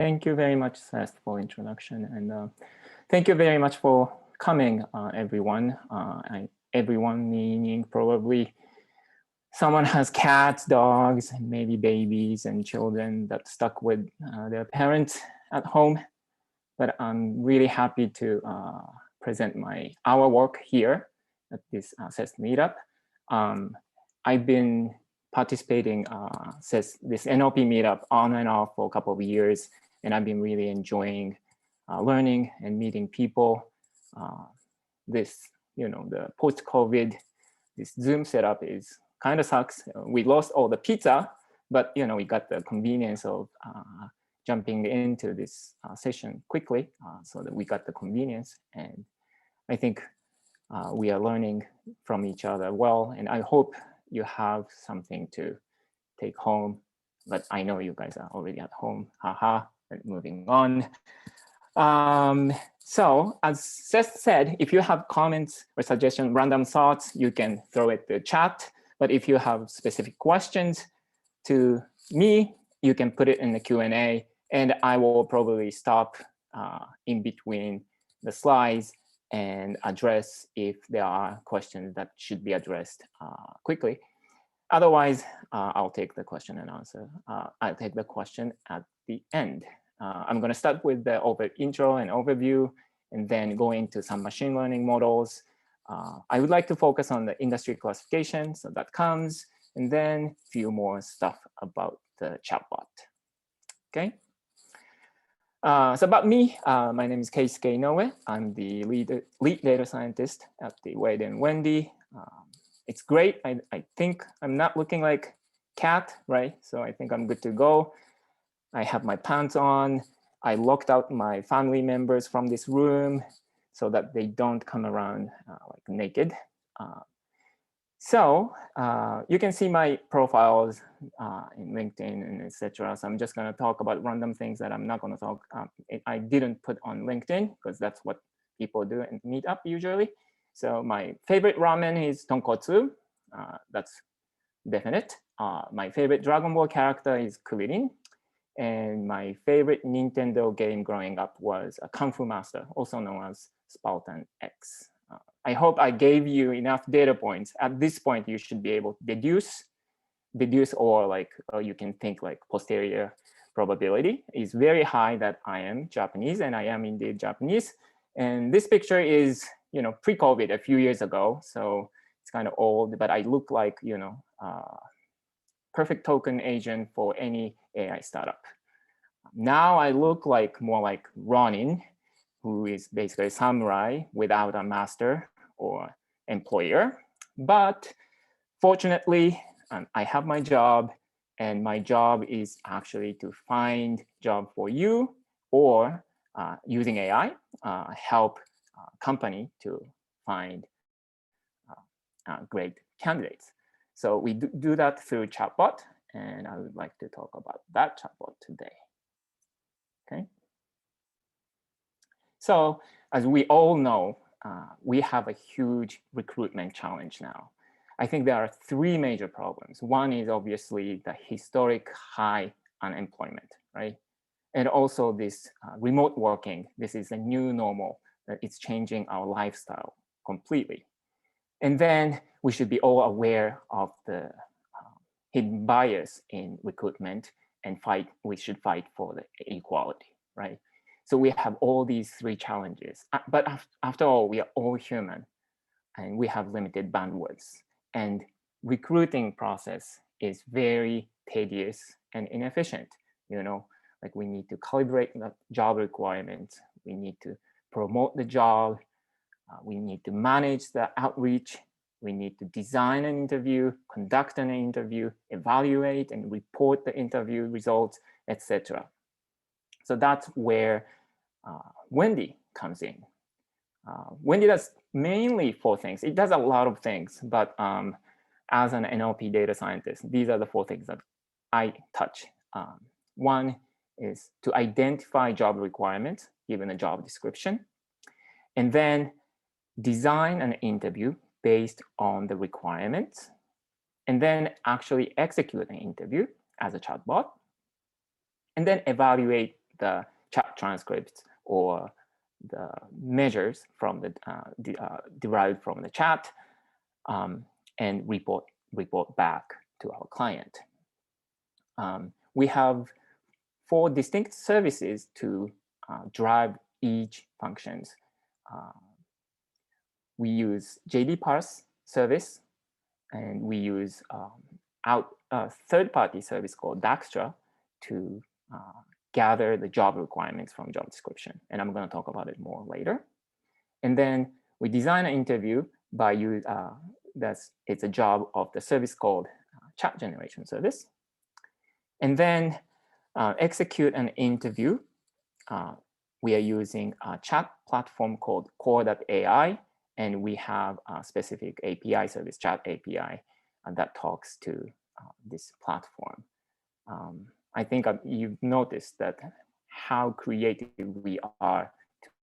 Thank you very much, Seth, for introduction, and thank you very much for coming, everyone. Everyone meaning probably someone has cats, dogs, and maybe babies and children that stuck with their parents at home. But I'm really happy to present our work here at this CES meetup. I've been participating this NLP meetup on and off for a couple of years, and I've been really enjoying learning and meeting people. The post-COVID, this Zoom setup is kind of sucks. We lost all the pizza, but we got the convenience of jumping into this session quickly, so that we got the convenience. And I think we are learning from each other well, and I hope you have something to take home. But I know you guys are already at home. Haha. But moving on. So as Seth said, if you have comments or suggestions, random thoughts, you can throw it in the chat. But if you have specific questions to me, you can put it in the Q&A, and I will probably stop in between the slides and address if there are questions that should be addressed quickly. Otherwise, I'll take the question and answer. I'll take the question at the end. I'm going to start with the intro and overview, and then go into some machine learning models. I would like to focus on the industry classification, so that comes, and then a few more stuff about the chatbot. Okay. So about me, my name is Keisuke Inoue. I'm the lead data scientist at the Wade and Wendy. It's great. I think I'm not looking like cat, right? So I think I'm good to go. I have my pants on. I locked out my family members from this room so that they don't come around like naked. So you can see my profiles in LinkedIn and etc. So I'm just going to talk about random things that I'm not going to talk. I didn't put on LinkedIn because that's what people do in Meetup usually. So my favorite ramen is tonkotsu. That's definite. My favorite Dragon Ball character is Kuririn. And my favorite Nintendo game growing up was a Kung Fu Master, also known as Spartan X. I hope I gave you enough data points. At this point, you should be able to deduce, or like you can think like posterior probability is very high that I am Japanese, and I am indeed Japanese. And this picture is, pre-COVID, a few years ago, so it's kind of old, but I look like, perfect token agent for any AI startup. Now I look like more like Ronin, who is basically a samurai without a master or employer. But fortunately, I have my job, and my job is actually to find job for you, or using AI, help company to find great candidates. So we do that through chatbot, and I would like to talk about that chatbot today. Okay. So as we all know, we have a huge recruitment challenge now. I think there are three major problems. One is obviously the historic high unemployment, right? And also this remote working. This is a new normal. It's changing our lifestyle completely. And then we should be all aware of the hidden bias in recruitment, and we should fight for the equality, right? So we have all these three challenges. But after all, we are all human, and we have limited bandwidths. And recruiting process is very tedious and inefficient. Like we need to calibrate the job requirements. We need to promote the job. We need to manage the outreach. We need to design an interview, conduct an interview, evaluate and report the interview results, etc. So that's where Wendy comes in. Wendy does mainly 4 things. It does a lot of things, but as an NLP data scientist, these are the 4 things that I touch. One is to identify job requirements given a job description, and then design an interview based on the requirements, and then actually execute an interview as a chatbot, and then evaluate the chat transcripts or the measures from the derived from the chat, and report back to our client. We have 4 distinct services to drive each functions. We use JD parse service, and we use third-party service called Dijkstra to gather the job requirements from job description. And I'm going to talk about it more later. And then we design an interview by it's a job of the service called chat generation service. And then execute an interview. We are using a chat platform called core.ai, and we have a specific API service, chat API, that talks to this platform. I think you've noticed that how creative we are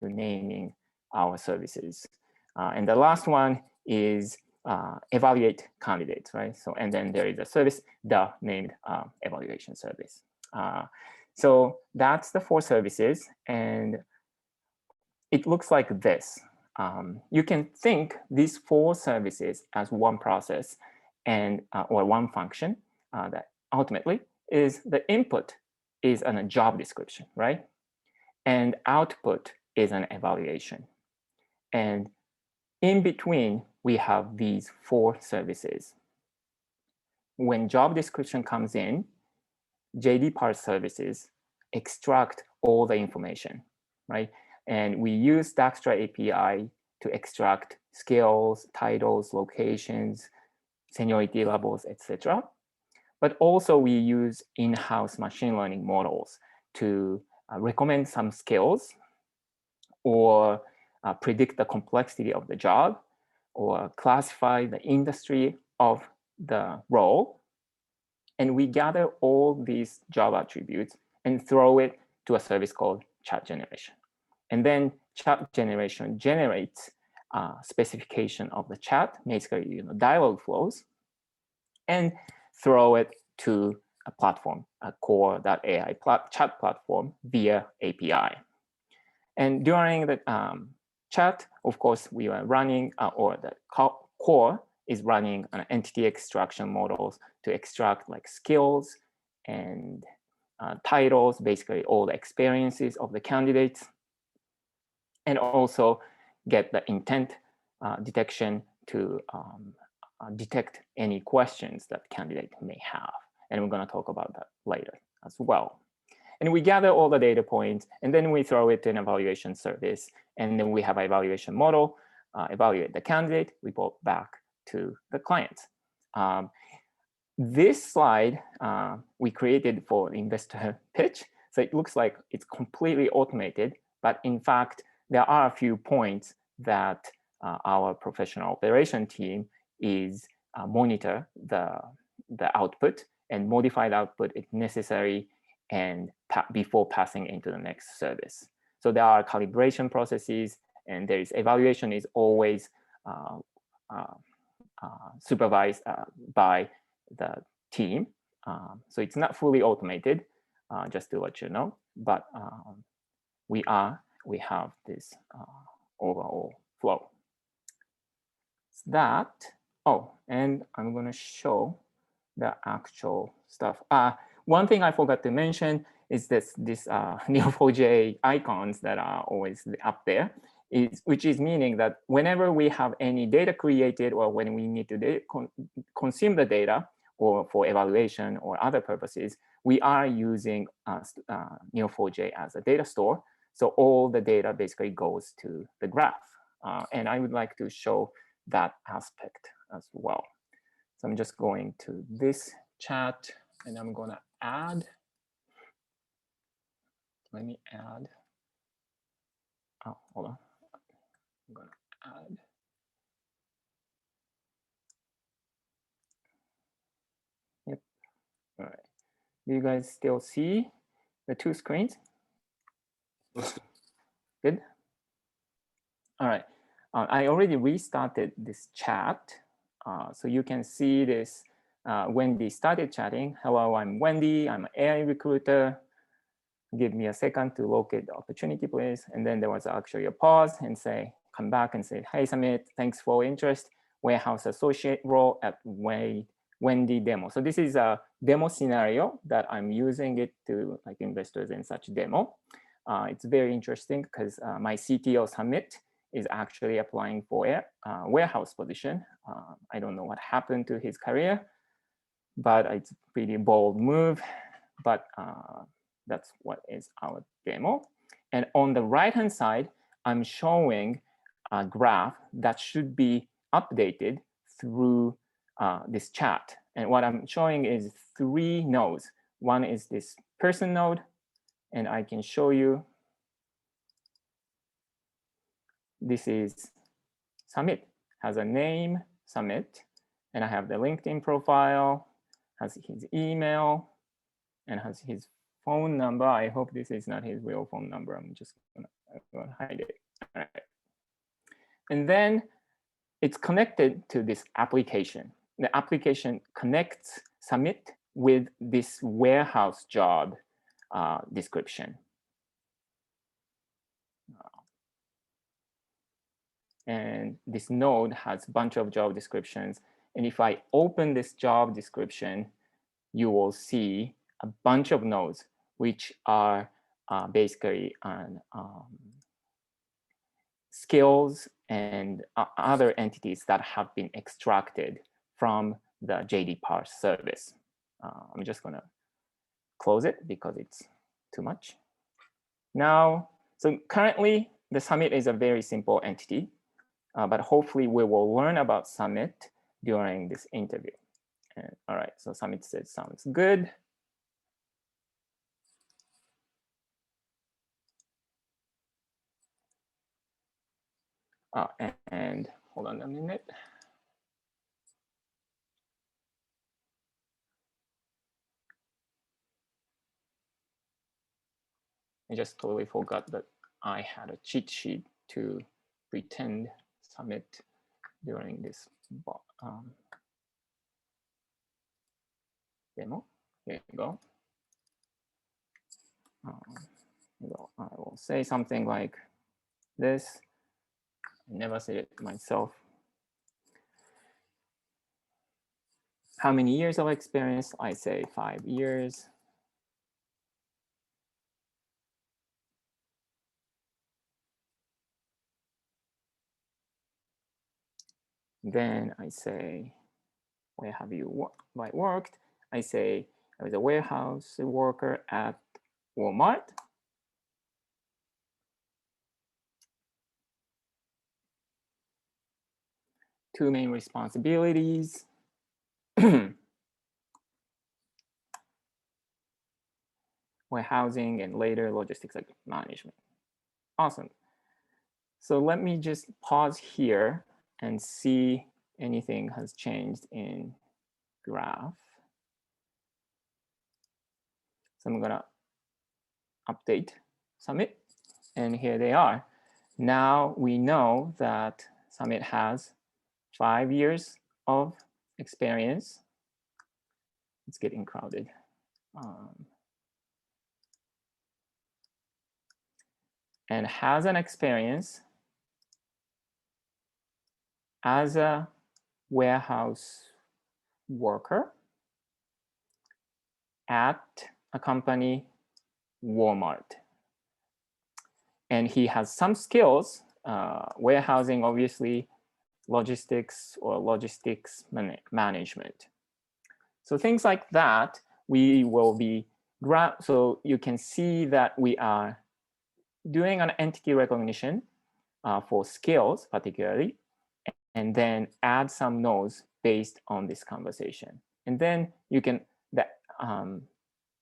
to naming our services. And the last one is evaluate candidates, right? So, and then there is a service, the named evaluation service. So that's the 4 services, and it looks like this. You can think these 4 services as one process and or one function that ultimately is the input is a job description, right? And output is an evaluation. And in between, we have these 4 services. When job description comes in, JD parse services extract all the information, right? And we use Dijkstra API to extract skills, titles, locations, seniority levels, etc. But also we use in-house machine learning models to recommend some skills or predict the complexity of the job or classify the industry of the role. And we gather all these job attributes and throw it to a service called chat generation. And then chat generation generates specification of the chat, basically dialogue flows, and throw it to a platform, a core.ai chat platform via API. And during the chat, of course, we are running, or the core is running an entity extraction models to extract like skills and titles, basically all the experiences of the candidates, and also get the intent detection to detect any questions that candidate may have. And we're going to talk about that later as well. And we gather all the data points, and then we throw it to an evaluation service. And then we have an evaluation model, evaluate the candidate, report back to the client. This slide we created for investor pitch. So it looks like it's completely automated, but in fact, there are a few points that our professional operation team is monitor the output and modify the output if necessary and before passing into the next service. So there are calibration processes, and there is evaluation is always supervised by the team. So it's not fully automated, just to let you know, but we have this overall flow. So that, and I'm going to show the actual stuff. One thing I forgot to mention is this Neo4j icons that are always up there, which is meaning that whenever we have any data created or when we need to consume the data or for evaluation or other purposes, we are using Neo4j as a data store. So all the data basically goes to the graph. And I would like to show that aspect as well. So I'm just going to this chat and I'm going to add. Let me add. Oh, hold on. I'm going to add. Yep. All right. Do you guys still see the 2 screens? Good. All right. I already restarted this chat. So you can see this. Wendy started chatting. Hello, I'm Wendy. I'm an AI recruiter. give me a second to locate the opportunity, please. And then there was actually a pause and say, come back and say, hey, Samit, thanks for interest. Warehouse associate role at Wade Wendy demo. So this is a demo scenario that I'm using it to like investors in such demo. It's very interesting because my CTO Samit is actually applying for a warehouse position. I don't know what happened to his career, but it's a pretty bold move. But that's what is our demo. And on the right-hand side, I'm showing a graph that should be updated through this chat. And what I'm showing is 3 nodes. One is this person node, and I can show you. This is Samit, has a name, Samit, and I have the LinkedIn profile, has his email, and has his phone number. I hope this is not his real phone number. I'm just gonna hide it. All right. And then it's connected to this application. The application connects Samit with this warehouse job description. And this node has a bunch of job descriptions. And if I open this job description, you will see a bunch of nodes, which are basically on skills and other entities that have been extracted from the JD parse service. I'm just going to close it because it's too much. Now, so currently, the Summit is a very simple entity, but hopefully we will learn about Summit during this interview. And, all right, so Summit says sounds good. And hold on a minute. I just totally forgot that I had a cheat sheet to pretend Summit during this demo. Here you go. I will say something like this. I never said it myself. How many years of experience? I say 5 years. Then I say, where have you worked? I say I was a warehouse worker at Walmart. Two main responsibilities. Warehousing and later logistics management. Awesome. So let me just pause here and see anything has changed in graph. So I'm gonna update Summit, and here they are. Now we know that Summit has 5 years of experience. It's getting crowded. And has an experience as a warehouse worker at a company, Walmart. And he has some skills, warehousing, obviously, logistics or logistics management. So things like that, we will be, so you can see that we are doing an entity recognition for skills particularly, and then add some nodes based on this conversation. And then you can,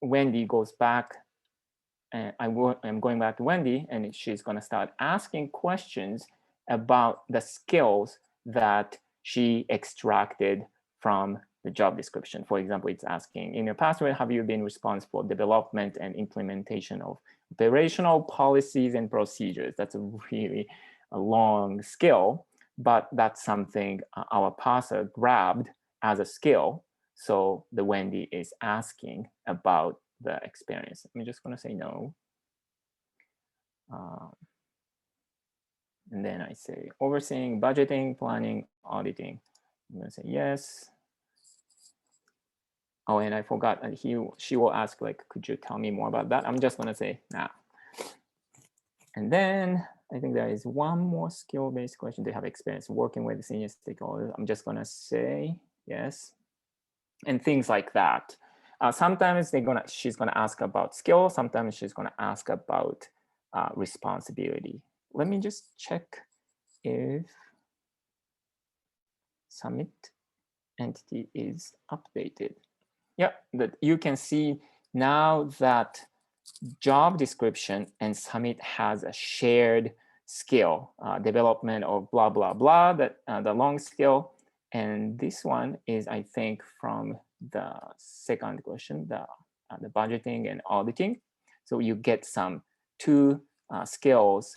Wendy goes back, and I'm going back to Wendy, and she's gonna start asking questions about the skills that she extracted from the job description. For example, it's asking, in your past, have you been responsible for development and implementation of operational policies and procedures? That's a really long skill, but that's something our parser grabbed as a skill. So the Wendy is asking about the experience. I'm just going to say no. And then I say overseeing, budgeting, planning, auditing. I'm going to say yes. Oh, and I forgot that she will ask, like, could you tell me more about that? I'm just going to say nah. And then I think there is one more skill-based question. Do you have experience working with senior stakeholders? I'm just going to say yes. And things like that. Sometimes she's going to ask about skill. Sometimes she's going to ask about responsibility. Let me just check if Summit entity is updated. Yeah, that you can see now that job description and Summit has a shared skill, development of blah, blah, blah, that the long skill. And this one is, I think, from the second question, the budgeting and auditing. So you get some two skills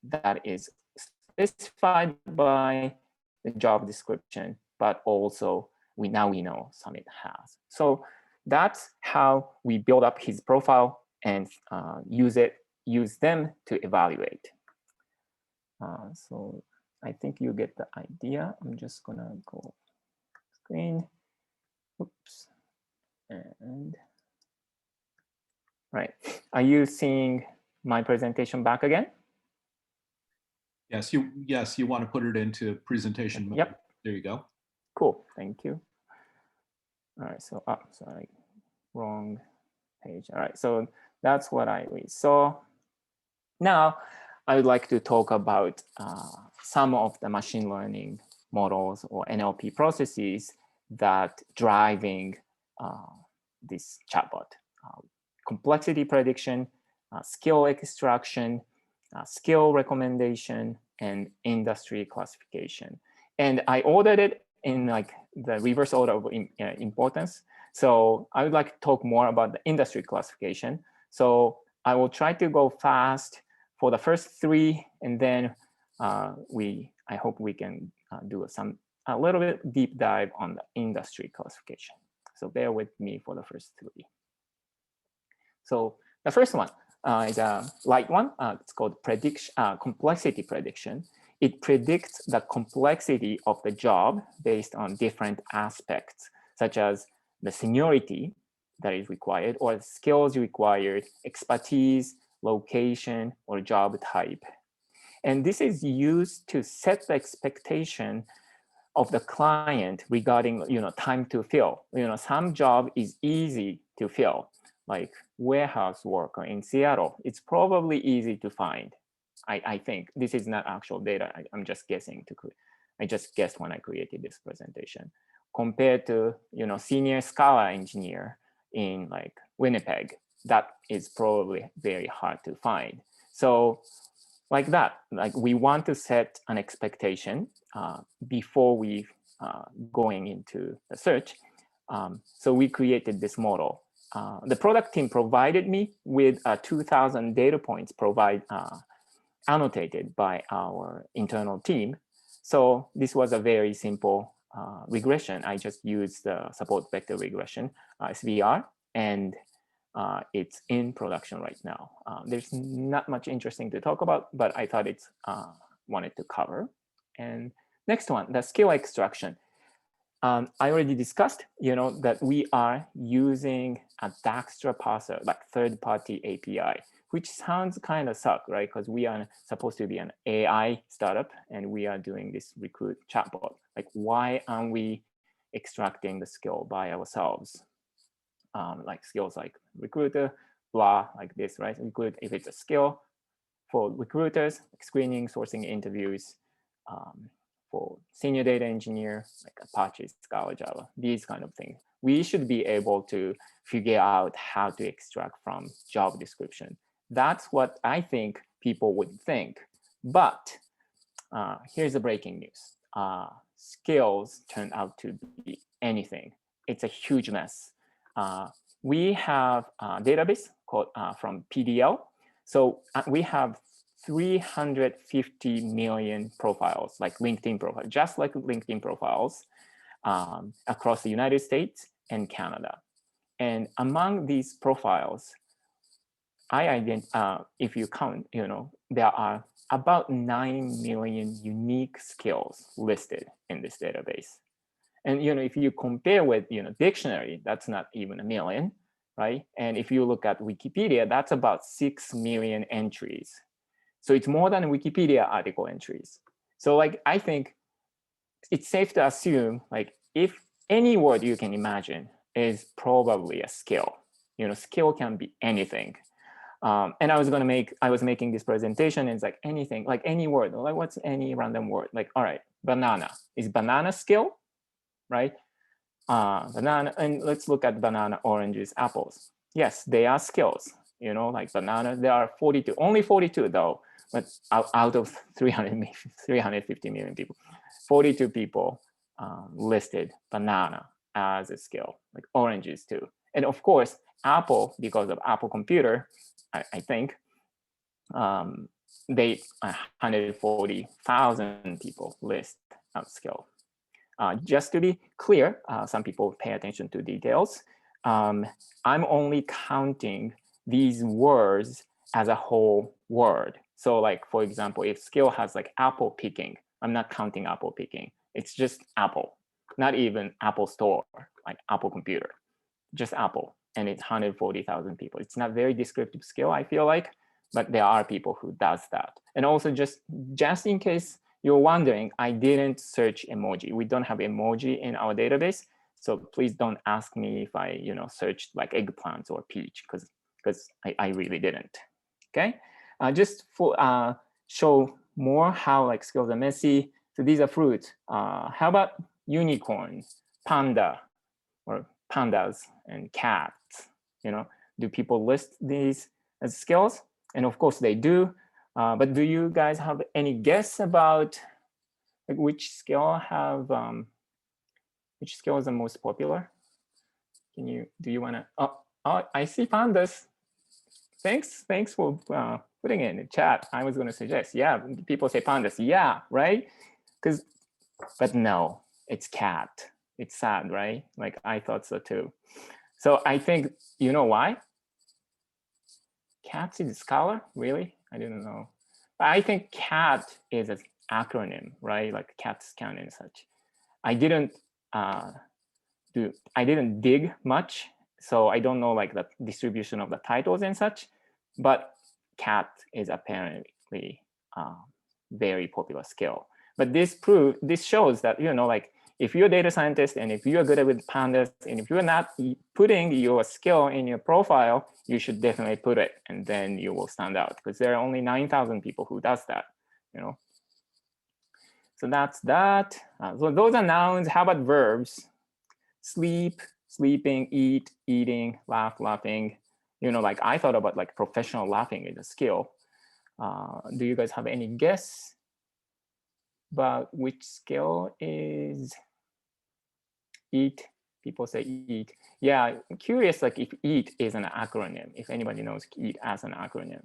that is specified by the job description, but also now we know Summit has. So that's how we build up his profile and use them to evaluate. So I think you get the idea. I'm just gonna go screen. Oops. And right. Are you seeing my presentation back again? Yes, you want to put it into presentation mode. Yep. There you go. Cool. Thank you. All right. So sorry, wrong page. All right. So that's what we saw. Now, I would like to talk about some of the machine learning models or NLP processes that driving this chatbot. Complexity prediction, skill extraction, skill recommendation, and industry classification. And I ordered it in like the reverse order of importance. So I would like to talk more about the industry classification. So I will try to go fast for the first three, and then I hope we can do a little bit deep dive on the industry classification. So bear with me for the first three. So the first one is a light one. It's called complexity prediction. It predicts the complexity of the job based on different aspects, such as the seniority that is required, or skills required, expertise, location, or job type. And this is used to set the expectation of the client regarding time to fill. Some job is easy to fill, like warehouse worker in Seattle. It's probably easy to find. I think this is not actual data. I'm just guessing. I just guessed when I created this presentation. Compared to senior Scala engineer in like Winnipeg, that is probably very hard to find. So like that, like we want to set an expectation before we going into the search. So we created this model. The product team provided me with 2,000 data points annotated by our internal team. So this was a very simple regression. I just used the support vector regression, SVR, and it's in production right now. There's not much interesting to talk about, but I thought it's wanted to cover. And next one, the skill extraction. I already discussed, that we are using a Dijkstra parser, like third-party API, which sounds kind of suck, right? Because we are supposed to be an AI startup, and we are doing this recruit chatbot. Like, why aren't we extracting the skill by ourselves? Like skills like recruiter, blah, like this, right? Include if it's a skill for recruiters, like screening, sourcing interviews, for senior data engineer, like Apache, Scala, Java, these kind of things. We should be able to figure out how to extract from job description. That's what I think people would think. But here's the breaking news. Skills turn out to be anything. It's a huge mess. We have a database called from PDL. So we have 350 million profiles, like LinkedIn profiles, just like LinkedIn profiles across the United States and Canada. And among these profiles, if you count, there are about 9 million unique skills listed in this database. And if you compare with dictionary, that's not even a million, right? And if you look at Wikipedia, that's about 6 million entries. So it's more than Wikipedia article entries. So like I think it's safe to assume like if any word you can imagine is probably a skill. Skill can be anything. And I was making this presentation, and it's like anything, like any word, like what's any random word? Like, all right, banana. Is banana skill, right? Banana, and let's look at banana, oranges, apples. Yes, they are skills, like banana, there are 42, only 42 though, but out of 350 million people, 42 people listed banana as a skill, like oranges too. And of course, Apple, because of Apple Computer, I think, they 140,000 people list as skill. Just to be clear, some people pay attention to details. I'm only counting these words as a whole word. So like, for example, if skill has like apple picking, I'm not counting apple picking. It's just Apple, not even Apple Store, like Apple Computer, just Apple. And it's 140,000 people. It's not very descriptive skill, I feel like, but there are people who does that. And also just in case you're wondering, I didn't search emoji. We don't have emoji in our database. So please don't ask me if I searched like eggplants or peach, because I really didn't. Okay, just for show more how like skills are messy. So these are fruits. How about unicorn, panda, or pandas and cats? Do people list these as skills? And of course they do. But do you guys have any guess about like which skill is the most popular? Do you want to? Oh, I see pandas. Thanks for putting it in the chat. I was going to suggest, yeah, people say pandas, yeah, right? But no, it's cat. It's sad, right? Like I thought so too. So I think you know why? Cat is scholar, really? I didn't know. But I think CAT is an acronym, right? Like CAT scan and such. I didn't dig much, so I don't know like the distribution of the titles and such. But CAT is apparently very popular skill. But this shows that like if you're a data scientist and if you're good with pandas and if you're not putting your skill in your profile, you should definitely put it, and then you will stand out, because there are only 9,000 people who does that. So that's that. So those are nouns. How about verbs? Sleep, sleeping, eat, eating, laugh, laughing. Like I thought about like professional laughing is a skill. Do you guys have any guess about which skill is eat? People say eat. Yeah, I'm curious like if eat is an acronym, if anybody knows eat as an acronym.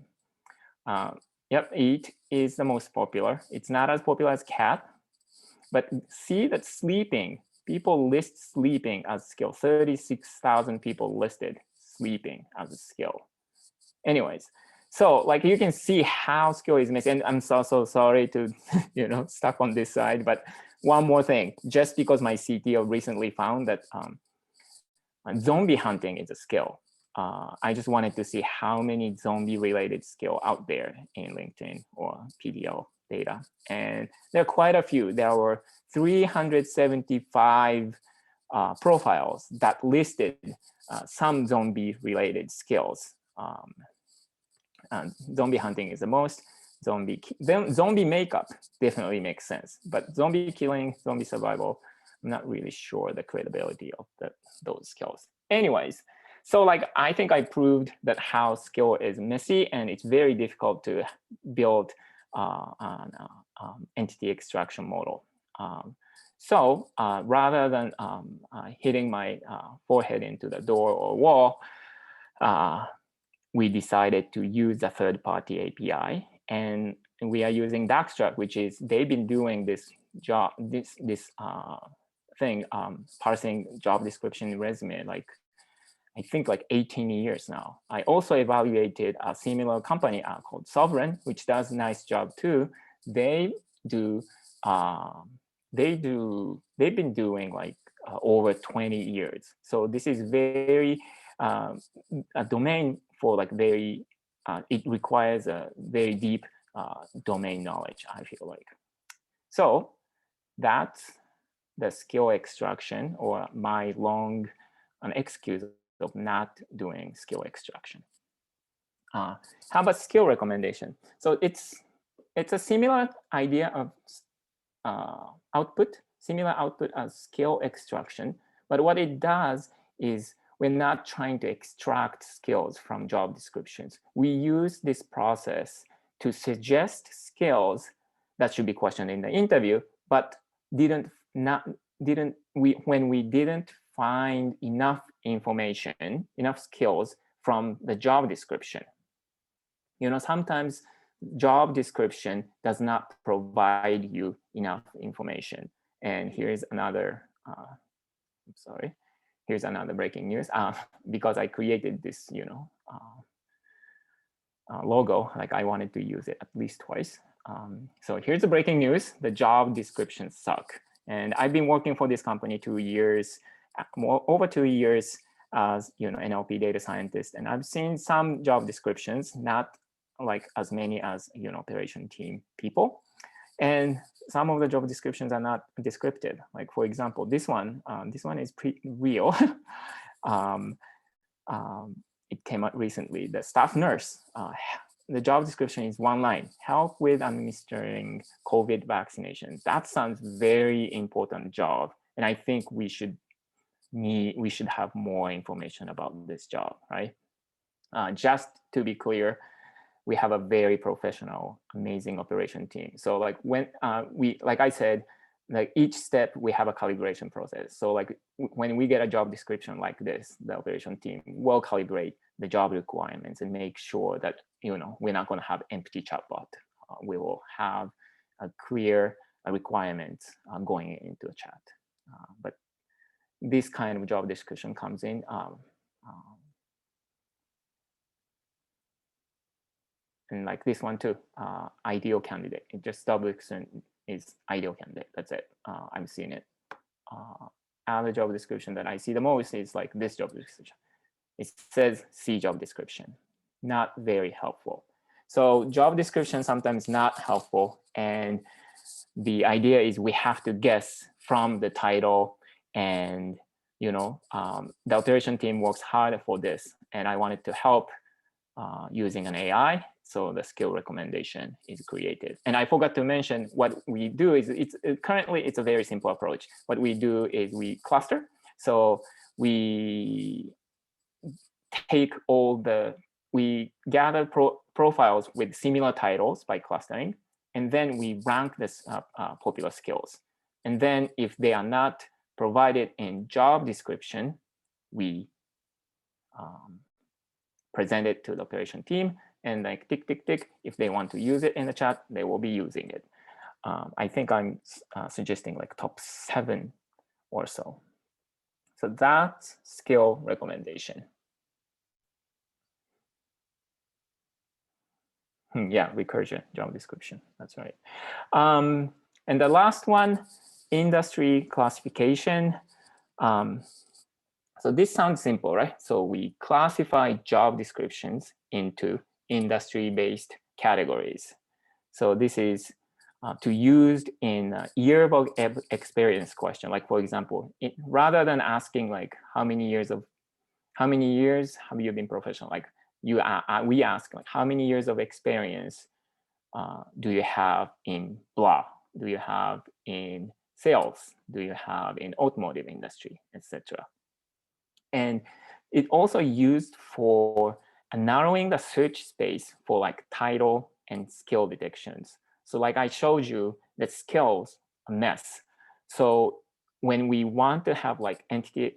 Yep, eat is the most popular. It's not as popular as cat, but see that sleeping, people list sleeping as a skill. 36,000 people listed sleeping as a skill. Anyways, so like you can see how skill is missing. And I'm so sorry to stuck on this side, but one more thing, just because my CTO recently found that zombie hunting is a skill. I just wanted to see how many zombie related skill out there in LinkedIn or PDL data. And there are quite a few. There were 375 profiles that listed some zombie related skills. Zombie hunting is the most. Zombie makeup definitely makes sense, but zombie killing, zombie survival, I'm not really sure the credibility of those skills. Anyways, so like I think I proved that how skill is messy and it's very difficult to build an entity extraction model. So rather than hitting my forehead into the door or wall, we decided to use a third-party API, and we are using Extractive, which is they've been doing this job, this thing, parsing job description resume like I think like 18 years now. I also evaluated a similar company called Sovereign, which does a nice job too. They do, they've been doing like over 20 years. So this is very, a domain for like very, it requires a very deep domain knowledge, I feel like. So that's the skill extraction, or my long excuse of not doing skill extraction. How about skill recommendation? So it's a similar idea of similar output as skill extraction. But what it does is we're not trying to extract skills from job descriptions. We use this process to suggest skills that should be questioned in the interview, but when we didn't find enough information, enough skills from the job description. You know, sometimes job description does not provide you enough information. And here's another, I'm sorry, here's another breaking news. Because I created this, you know, logo, like I wanted to use it at least twice. So here's the breaking news: the job descriptions suck. And I've been working for this company 2 years, over 2 years as, you know, NLP data scientist, and I've seen some job descriptions, not like as many as, you know, operation team people. And some of the job descriptions are not descriptive. Like, for example, this one is pretty real. It came out recently, the staff nurse. The job description is one line: help with administering COVID vaccinations. That sounds very important job. And I think we should have more information about this job, right? Just to be clear, we have a very professional, amazing operation team. So like when like I said, like each step we have a calibration process. So like when we get a job description like this, the operation team will calibrate the job requirements and make sure that, you know, we're not going to have empty chatbot. We will have a clear requirement going into a chat. But this kind of job description comes in. And like this one too, ideal candidate. It just double is ideal candidate. That's it. I'm seeing it. Other job description that I see the most is like this job description. It says see job description. Not very helpful. So job description sometimes not helpful. And the idea is we have to guess from the title. And, you know, the operation team works hard for this. And I wanted to help using an AI. So the skill recommendation is created. And I forgot to mention what we do is currently it's a very simple approach. What we do is we cluster. So we take we gather profiles with similar titles by clustering, and then we rank this popular skills. And then if they are not provided in job description, we present it to the operation team, and like tick, tick, tick. If they want to use it in the chat, they will be using it. I think I'm suggesting like top 7 or so. So that's skill recommendation. Yeah, recursion, job description. That's right. And the last one, industry classification. So this sounds simple, right? So we classify job descriptions into industry-based categories. So this is to used in yearbook experience question. Like, for example, rather than asking like how many years have you been professional? Like we ask like how many years of experience do you have in blah? Do you have in sales? Do you have in automotive industry, etc.? And it also used for narrowing the search space for like title and skill detections. So like I showed you, that skills a mess. So when we want to have like entity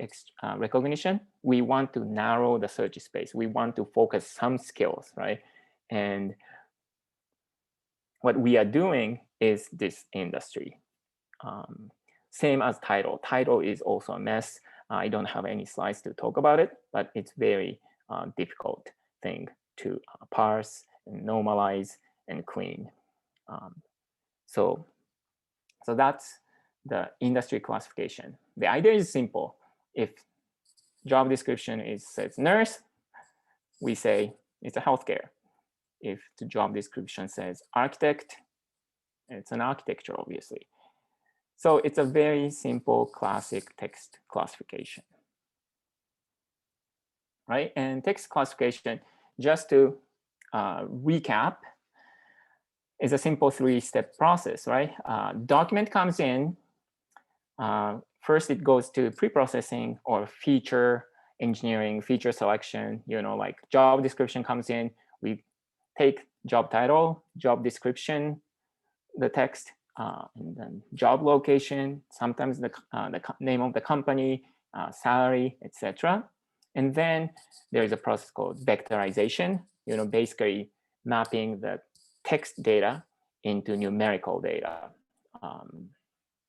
recognition, we want to narrow the search space. We want to focus some skills, right? And what we are doing is this industry. Same as title. Title is also a mess. I don't have any slides to talk about it, but it's very difficult thing to parse and normalize and clean. So that's the industry classification. The idea is simple. If job description says nurse, we say it's a healthcare. If the job description says architect, it's an architecture, obviously. So it's a very simple classic text classification, right? And text classification, just to recap, is a simple 3-step process, right? Document comes in. First, it goes to pre-processing or feature engineering, feature selection. Like job description comes in. We take job title, job description, the text, and then job location, sometimes the name of the company, salary, etc. And then there's a process called vectorization, basically mapping the text data into numerical data.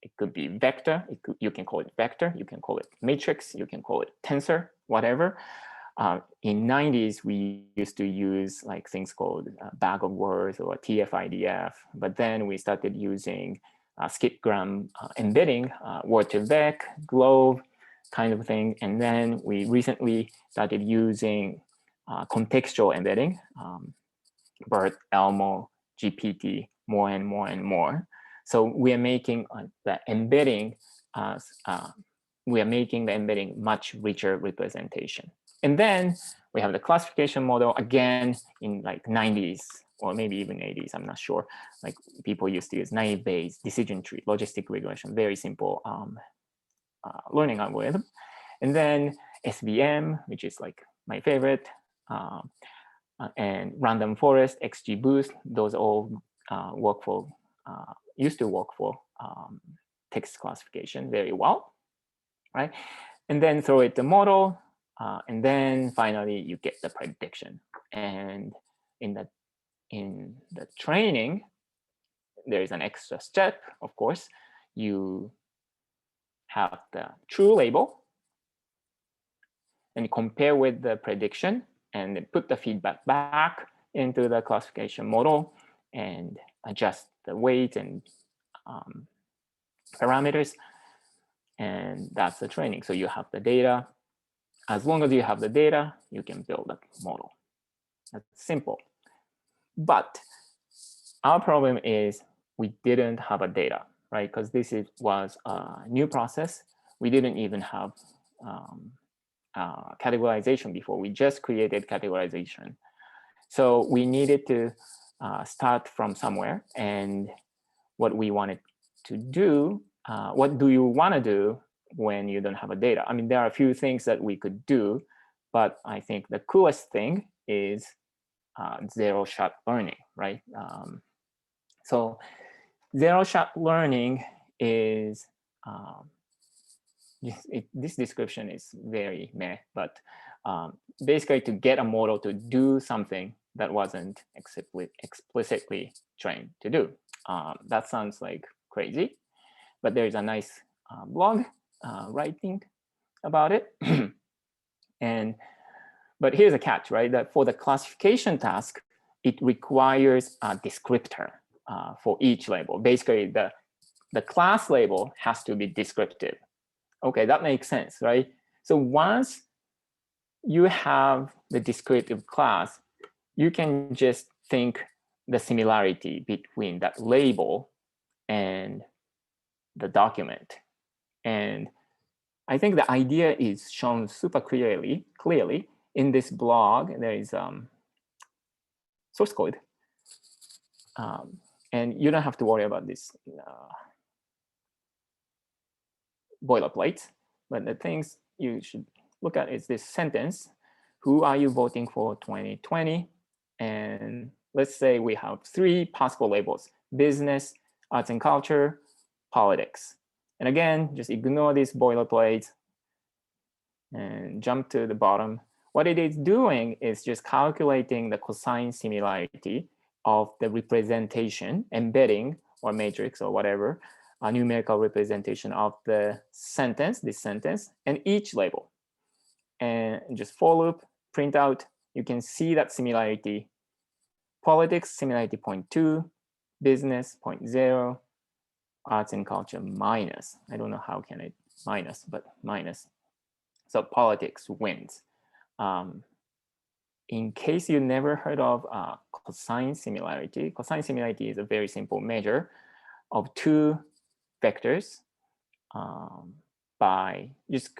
It could be vector, you can call it vector, you can call it matrix, you can call it tensor, whatever. In 90s, we used to use like things called bag of words or TF-IDF, but then we started using skipgram embedding, word to vec, globe kind of thing. And then we recently started using contextual embedding, BERT, Elmo, GPT, more and more and more. So we are making the embedding, we are making the embedding much richer representation. And then we have the classification model again in like 90s or maybe even 80s, I'm not sure. Like people used to use naive Bayes, decision tree, logistic regression, very simple learning algorithm. And then SVM, which is like my favorite, and random forest, XGBoost, those all used to work for text classification very well, right? And then throw it the model, and then finally you get the prediction. And in the training, there is an extra step, of course. You have the true label and compare with the prediction and then put the feedback back into the classification model and adjust the weight and parameters. And that's the training. So you have the data. As long as you have the data, you can build a model. That's simple. But our problem is we didn't have a data, right? Because this was a new process. We didn't even have categorization before. We just created categorization. So we needed to start from somewhere. And what we wanted to do, what do you want to do when you don't have a data? I mean, there are a few things that we could do, but I think the coolest thing is zero-shot learning, right? So zero-shot learning is, this description is very meh, but basically to get a model to do something that wasn't explicitly trained to do. That sounds like crazy, but there's a nice blog writing about it. But here's a catch, right? That for the classification task, it requires a descriptor for each label. Basically, the class label has to be descriptive. Okay, that makes sense, right? So once you have the descriptive class, you can just think the similarity between that label and the document. And I think the idea is shown super clearly in this blog. There is source code. And you don't have to worry about this boilerplate. But the things you should look at is this sentence. Who are you voting for 2020? And let's say we have 3 possible labels: business, arts and culture, politics. And again, just ignore this boilerplate and jump to the bottom. What it is doing is just calculating the cosine similarity of the representation, embedding or matrix or whatever, a numerical representation of the sentence, this sentence, and each label. And just for loop, print out, you can see that similarity. Politics, similarity 0.2, business 0.0, arts and culture minus. I don't know how can it minus, but minus. So politics wins. In case you never heard of cosine similarity is a very simple measure of two vectors by just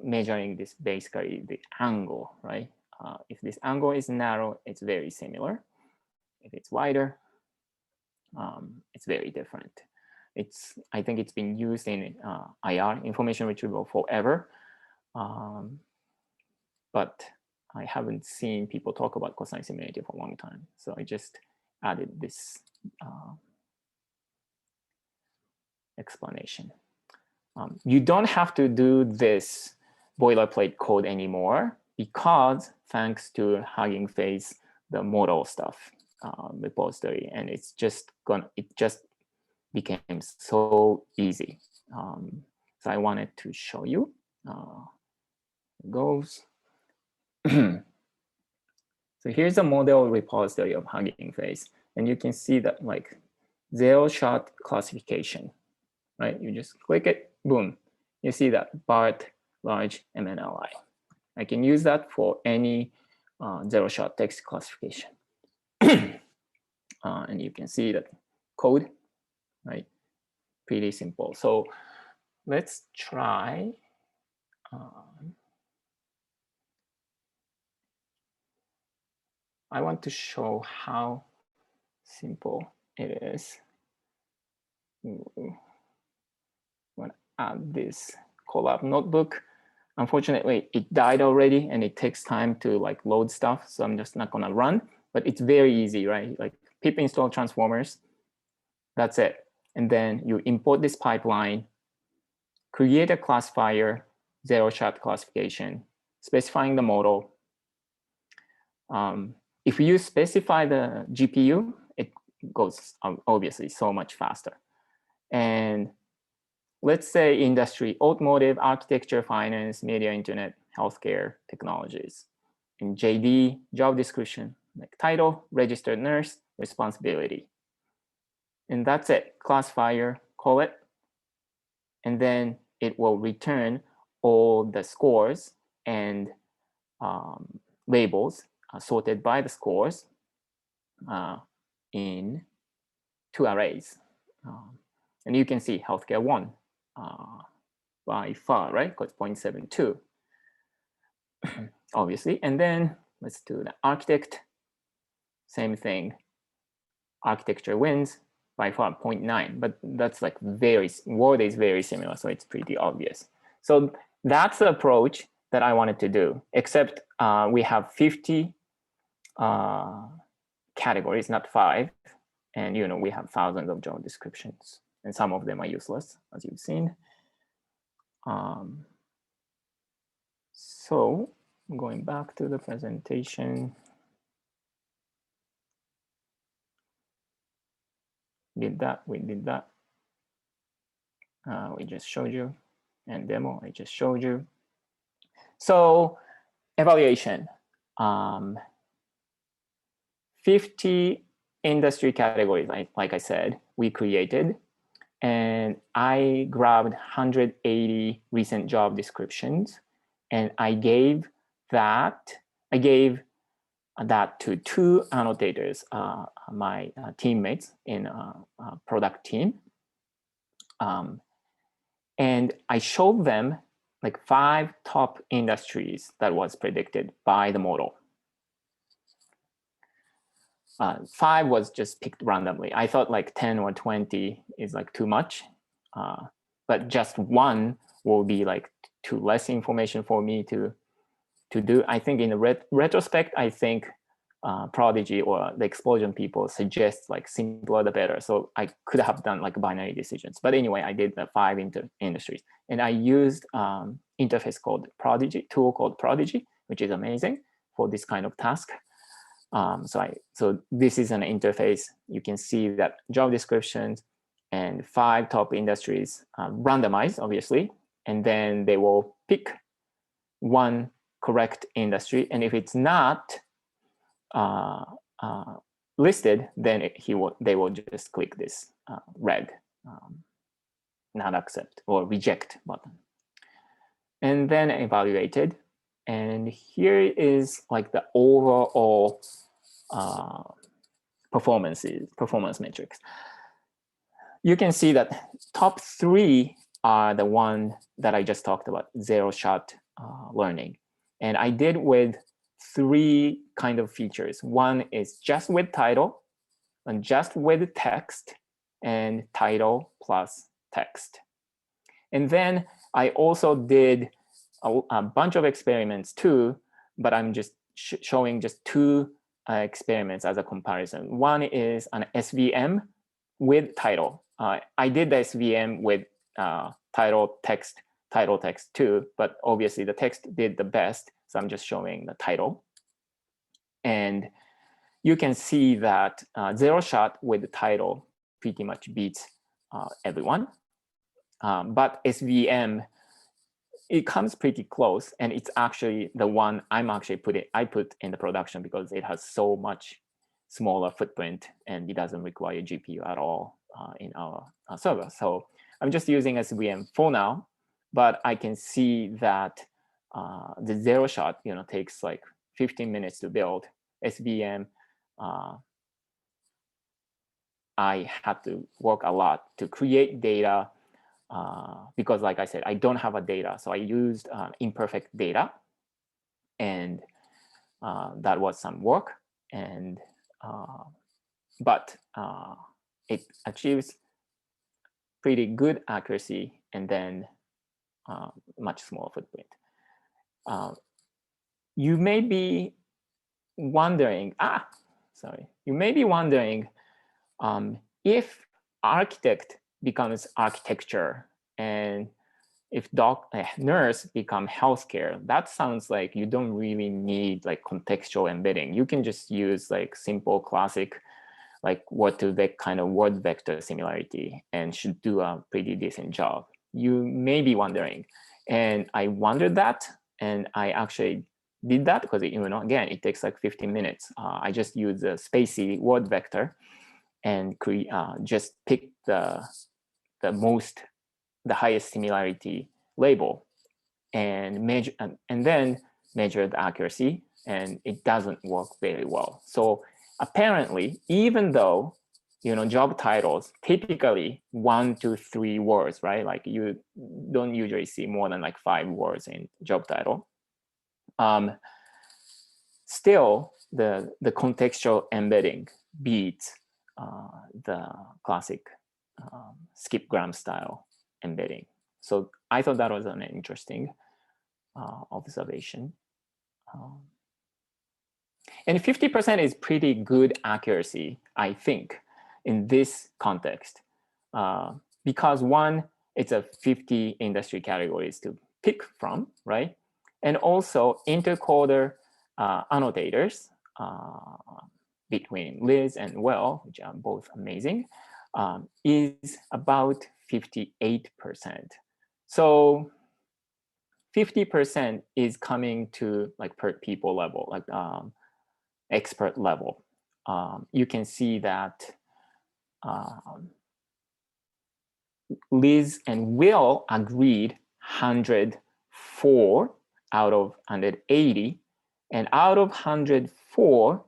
measuring this, basically the angle, right? If this angle is narrow, it's very similar. If it's wider, it's very different. I think it's been used in IR, information retrieval, forever. But I haven't seen people talk about cosine similarity for a long time. So I just added this explanation. You don't have to do this boilerplate code anymore because thanks to Hugging Face, the model stuff repository, and it just became so easy. So I wanted to show you. It goes. So here's a model repository of Hugging Face, and you can see that like zero-shot classification, right? You just click it, boom. You see that BART, large, MNLI. I can use that for any zero-shot text classification. And you can see that code, right? Pretty simple. So let's try. I want to show how simple it is. I'm going to add this Colab notebook. Unfortunately, it died already, and it takes time to like load stuff. So I'm just not going to run. But it's very easy, right? Like pip install transformers. That's it. And then you import this pipeline, create a classifier, zero-shot classification, specifying the model. If you specify the GPU, it goes obviously so much faster. And let's say industry, automotive, architecture, finance, media, internet, healthcare, technologies. In JD, job description, like title, registered nurse, responsibility. And that's it, classifier, call it. And then it will return all the scores and labels sorted by the scores in two arrays. And you can see healthcare won by far, right? Because 0.72, obviously. And then let's do the architect. Same thing. Architecture wins by far 0.9, but that's like word is very similar, so it's pretty obvious. So that's the approach that I wanted to do, except we have 50 categories, not 5. And we have thousands of job descriptions, and some of them are useless, as you've seen. So going back to the presentation. We did that. We just showed you, and demo, I just showed you. So evaluation, 50 industry categories, like I said, we created, and I grabbed 180 recent job descriptions, and I gave that to 2 annotators, my teammates in product team. And I showed them like 5 top industries that was predicted by the model. 5 was just picked randomly. I thought like 10 or 20 is like too much, but just 1 will be like too less information for me to do. I think in the retrospect, I think Prodigy or the Explosion people suggest like simpler the better. So I could have done like binary decisions. But anyway, I did the 5 industries, and I used interface called Prodigy, tool called Prodigy, which is amazing for this kind of task. So this is an interface. You can see that job descriptions and 5 top industries, randomized, obviously, and then they will pick one correct industry, and if it's not listed, then they will just click this red not accept or reject button, and then evaluated. And here is like the overall performance metrics. You can see that top 3 are the one that I just talked about, zero-shot learning. And I did with 3 kind of features. One is just with title, and just with text, and title plus text. And then I also did a bunch of experiments too, but I'm just showing just 2 experiments as a comparison. One is an SVM with title. I did the SVM with title text too, but obviously the text did the best, so I'm just showing the title. And you can see that zero-shot with the title pretty much beats everyone. But SVM, it comes pretty close, and it's actually the one I put in the production because it has so much smaller footprint and it doesn't require GPU at all in our server. So I'm just using SVM for now, but I can see that the zero-shot takes like 15 minutes to build. SVM, I had to work a lot to create data because, like I said, I don't have a data. So I used imperfect data, and that was some work. And but it achieves pretty good accuracy and then much smaller footprint. You may be wondering, you may be wondering if architect becomes architecture and if nurse become healthcare, that sounds like you don't really need like contextual embedding. You can just use like simple classic like word-to-vec kind of word vector similarity and should do a pretty decent job. You may be wondering, and I wondered that, and I actually did that because again, it takes like 15 minutes. I just use a spacey word vector and just pick the highest similarity label and measure, and then measure the accuracy, and it doesn't work very well. So apparently, even though job titles typically 1 to 3 words, right? Like you don't usually see more than like 5 words in job title. Still, the contextual embedding beats the classic skip-gram style embedding. So I thought that was an interesting observation. And 50% is pretty good accuracy, I think, in this context. Because one, it's a 50 industry categories to pick from, right? And also intercoder annotators between Liz and Will, which are both amazing, is about 58%. So 50% is coming to like per people level, like expert level. You can see that Liz and Will agreed 104 out of 180, and out of 104,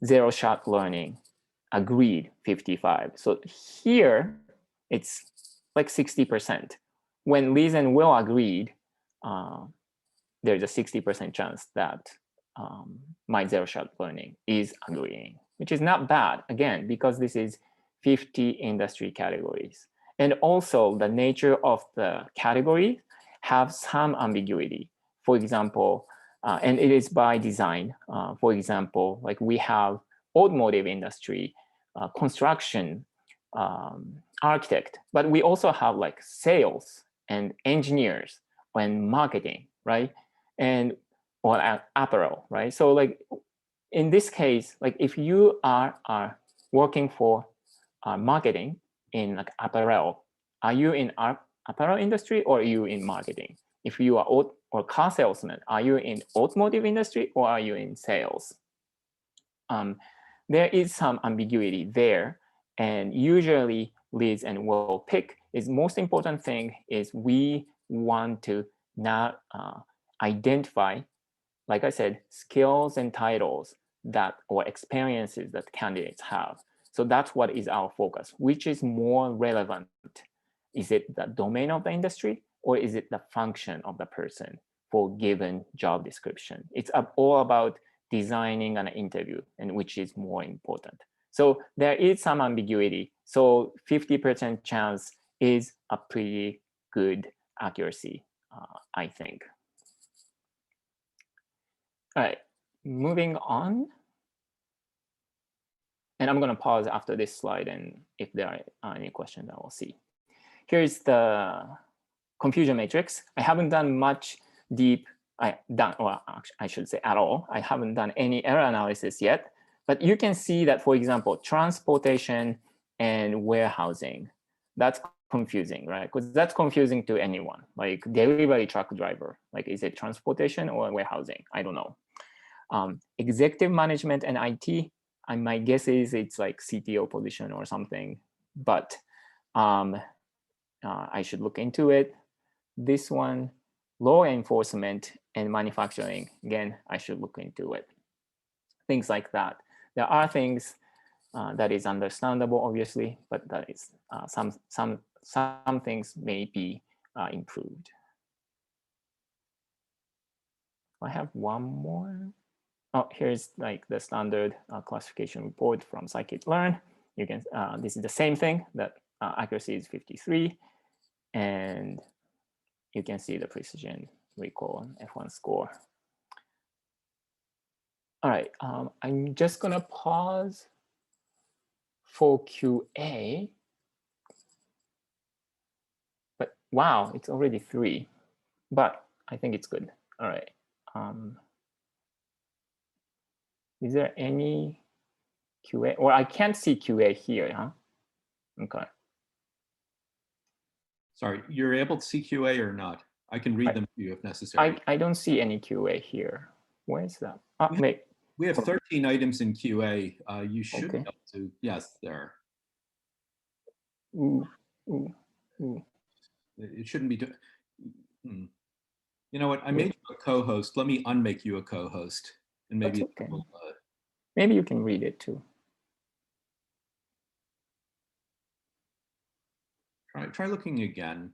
zero-shot learning agreed 55. So here it's like 60%. When Liz and Will agreed, there's a 60% chance that my zero-shot learning is agreeing, which is not bad, again, because this is 50 industry categories. And also the nature of the category have some ambiguity. For example, and it is by design. For example, like we have automotive industry, construction, architect, but we also have like sales and engineers and marketing, right? And or apparel, right? So like in this case, like if you are working for marketing, in like apparel, are you in apparel industry or are you in marketing? If you are or car salesman, are you in automotive industry or are you in sales? There is some ambiguity there, and usually leads and will pick is most important thing is we want to not identify, like I said, skills and titles that or experiences that candidates have. So that's what is our focus. Which is more relevant? Is it the domain of the industry or is it the function of the person for given job description? It's all about designing an interview and which is more important. So there is some ambiguity. So 50% chance is a pretty good accuracy, I think. All right, moving on. And I'm going to pause after this slide, and if there are any questions, I will see. Here's the confusion matrix. I haven't done much deep, or I should say at all. I haven't done any error analysis yet, but you can see that, for example, transportation and warehousing, that's confusing, right? Because that's confusing to anyone, like delivery truck driver. Like, is it transportation or warehousing? I don't know. Executive management and IT, my guess is it's like CTO position or something, but I should look into it. This one, law enforcement and manufacturing, again, I should look into it. Things like that. There are things that is understandable, obviously, but that is some things may be improved. I have one more. Oh, here's like the standard classification report from scikit-learn. You can, this is the same thing, that accuracy is 53, and you can see the precision, recall, F1 score. All right, I'm just gonna pause for QA. But wow, it's already 3, but I think it's good. All right. Is there any QA? Or I can't see QA here, huh? Okay. Sorry, you're able to see QA or not? I can read them to you if necessary. I don't see any QA here. Where is that? Oh, wait. We have 13 items in QA. You should be able to, yes, there. Ooh. It shouldn't be, You know what, I made you a co-host. Let me unmake you a co-host. And maybe okay. Maybe you can read it too. Try looking again,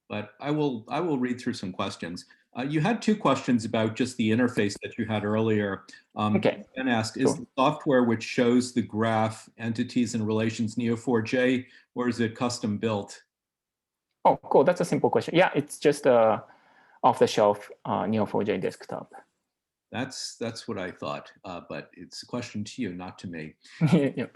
but I will read through some questions. You had 2 questions about just the interface that you had earlier. Okay. Ben asked, is the software which shows the graph entities and relations Neo4j, or is it custom built? Oh, cool. That's a simple question. Yeah, it's just a off-the-shelf Neo4j desktop. That's what I thought, but it's a question to you, not to me. Yeah.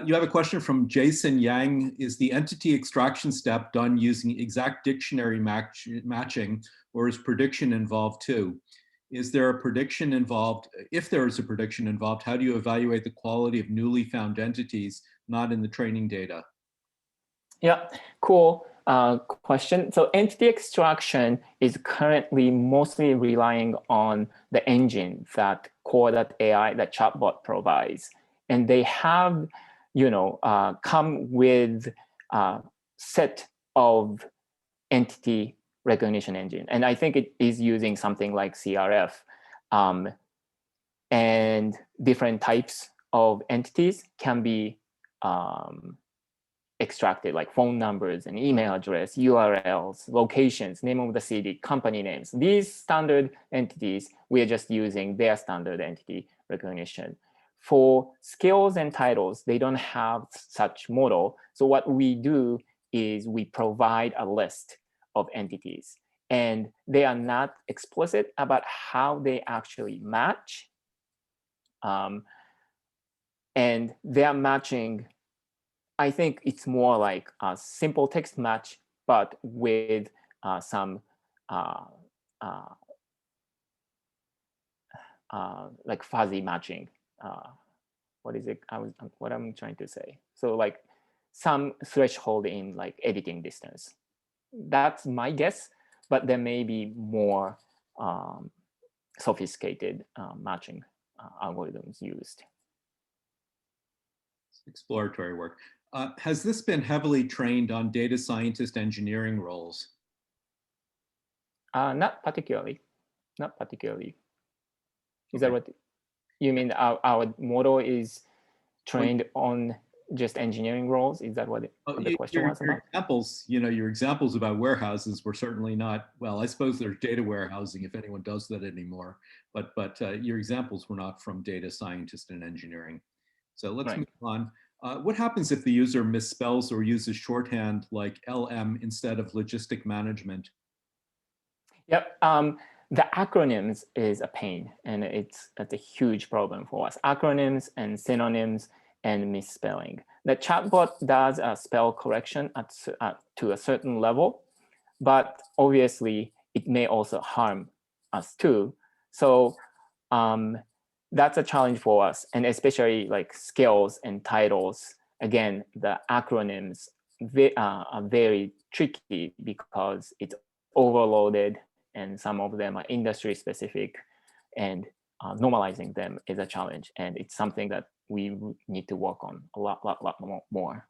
You have a question from Jason Yang. Is the entity extraction step done using exact dictionary matching, or is prediction involved too? Is there a prediction involved? If there is a prediction involved, how do you evaluate the quality of newly found entities not in the training data? Yeah, cool question. So entity extraction is currently mostly relying on the engine that core.ai, that chatbot provides. And they have, come with a set of entity recognition engine. And I think it is using something like CRF. And different types of entities can be extracted, like phone numbers and email address, URLs, locations, name of the city, company names. These standard entities, we are just using their standard entity recognition. For skills and titles, they don't have such model. So what we do is we provide a list of entities, and they are not explicit about how they actually match. And they are matching, I think it's more like a simple text match, but with some like fuzzy matching. What is it? What I'm trying to say. So like some threshold in like editing distance. That's my guess, but there may be more sophisticated matching algorithms used. Exploratory work. Has this been heavily trained on data scientist engineering roles? Not particularly. Not particularly. Is Okay. that what you mean? Our model is trained on just engineering roles? Is that what the question was about? Examples, your examples about warehouses were certainly not, well, I suppose there's data warehousing if anyone does that anymore, but your examples were not from data scientist and engineering. So let's move on. What happens if the user misspells or uses shorthand like LM instead of logistic management? Yep. The acronyms is a pain, and it's a huge problem for us. Acronyms and synonyms and misspelling. The chatbot does a spell correction to a certain level, but obviously it may also harm us too. So that's a challenge for us, and especially like skills and titles. Again, the acronyms are very tricky because it's overloaded, and some of them are industry specific, and normalizing them is a challenge, and it's something that we need to work on a lot more.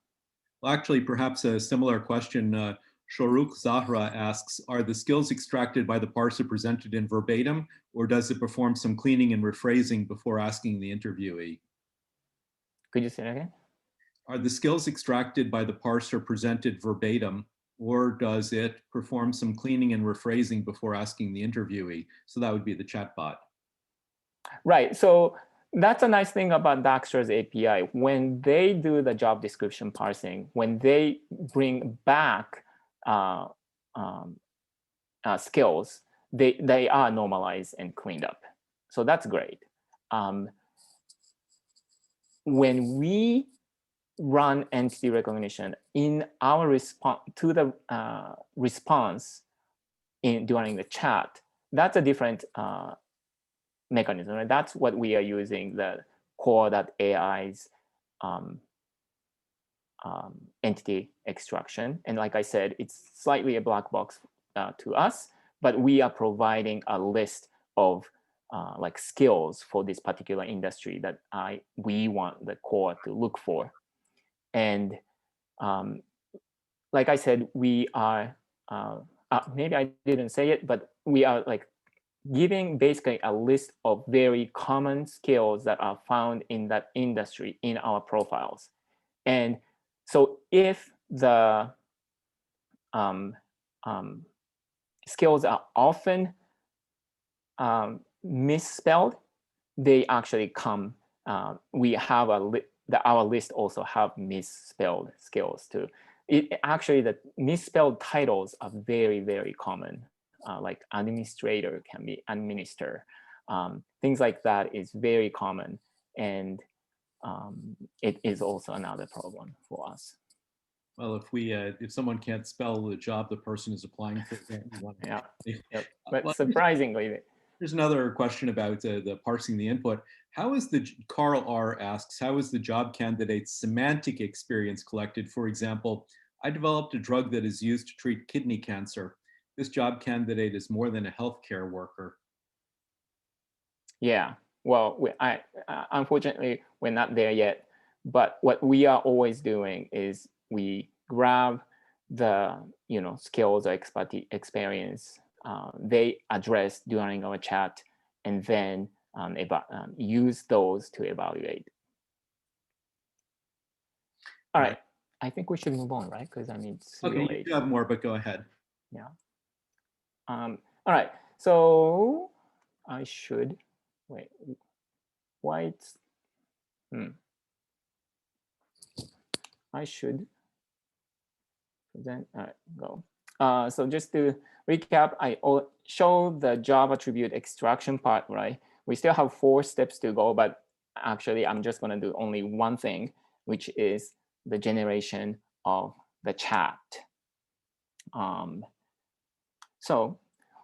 Well, actually, perhaps a similar question. Shoruk Zahra asks, are the skills extracted by the parser presented in verbatim, or does it perform some cleaning and rephrasing before asking the interviewee? Could you say that again? Are the skills extracted by the parser presented verbatim, or does it perform some cleaning and rephrasing before asking the interviewee? So that would be the chatbot. Right. So that's a nice thing about Daxtra's API. When they do the job description parsing, when they bring back skills, they are normalized and cleaned up. So that's great. When we run entity recognition in our response to the response during the chat, that's a different mechanism. Right? That's what we are using, the core.ai's entity extraction. And like I said, it's slightly a black box to us, but we are providing a list of like skills for this particular industry that we want the core to look for. And like I said, we are, maybe I didn't say it, but we are like giving basically a list of very common skills that are found in that industry in our profiles. And so if the skills are often misspelled, they actually come, we have our list also have misspelled skills too. Actually, the misspelled titles are very, very common. Like administrator can be administer. Things like that is very common, and it is also another problem for us. Well, if someone can't spell the job the person is applying for, yeah, yep. But surprisingly, there's another question about the parsing the input. How is Carl R asks, how is the job candidate's semantic experience collected? For example, I developed a drug that is used to treat kidney cancer. This job candidate is more than a healthcare worker. Yeah, well, unfortunately, we're not there yet. But what we are always doing is we grab the skills or experience they addressed during our chat, and then use those to evaluate. All right. I think we should move on, right? Because it's okay. late. You have more, but go ahead. Yeah. All right. So I should wait. Why it's I should present. All right, go. So just to recap, I show the job attribute extraction part, right? We still have 4 steps to go, but actually I'm just going to do only one thing, which is the generation of the chat. So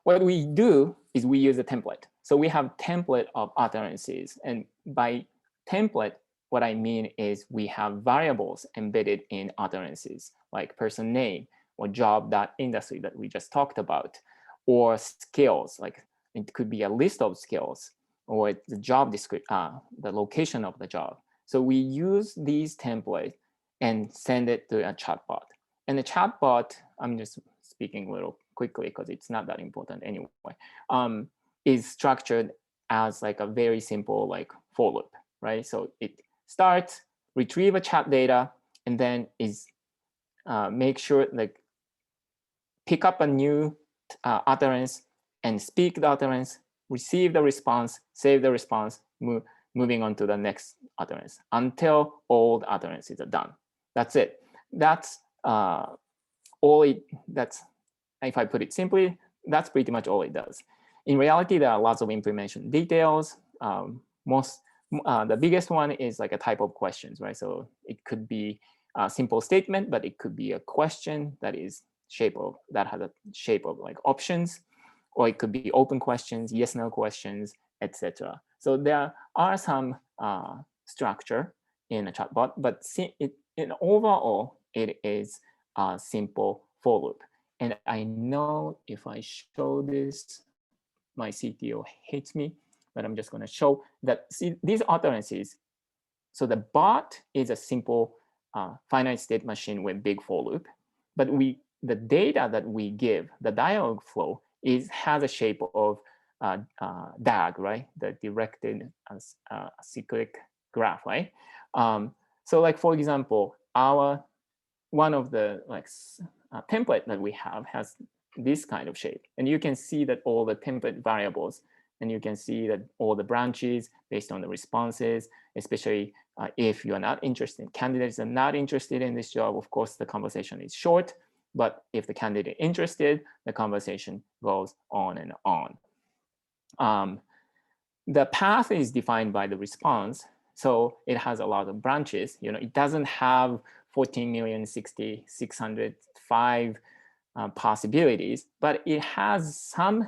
what we do is we use a template. So we have template of utterances, and by template, what I mean is we have variables embedded in utterances, like person name or job.industry that we just talked about, or skills, like it could be a list of skills, or the job description, the location of the job. So we use these templates and send it to a chatbot. And the chatbot, I'm just speaking a little quickly because it's not that important anyway, is structured as like a very simple like for loop, right? So it starts, retrieve a chat data, and then is make sure like pick up a new utterance and speak the utterance, receive the response, save the response, moving on to the next utterance until all the utterances are done. That's it. That's all it. That's, if I put it simply, that's pretty much all it does. In reality, there are lots of implementation details. The biggest one is like a type of questions, right? So it could be a simple statement, but it could be a question that has a shape of like options, or it could be open questions, yes, no questions, etc. So there are some structure in a chatbot, but overall, it is a simple for loop. And I know if I show this, my CTO hates me, but I'm just going to show that. See, these utterances. So the bot is a simple finite state machine with big for loop, but the data that we give, the dialog flow, has a shape of DAG, right? The directed cyclic graph, right? So like, for example, one of the like template that we have has this kind of shape. And you can see that all the template variables, and you can see that all the branches based on the responses, especially if you are not interested, candidates are not interested in this job, of course, the conversation is short. But if the candidate is interested, the conversation goes on and on. The path is defined by the response. So it has a lot of branches. It doesn't have 14,060,605 possibilities, but it has some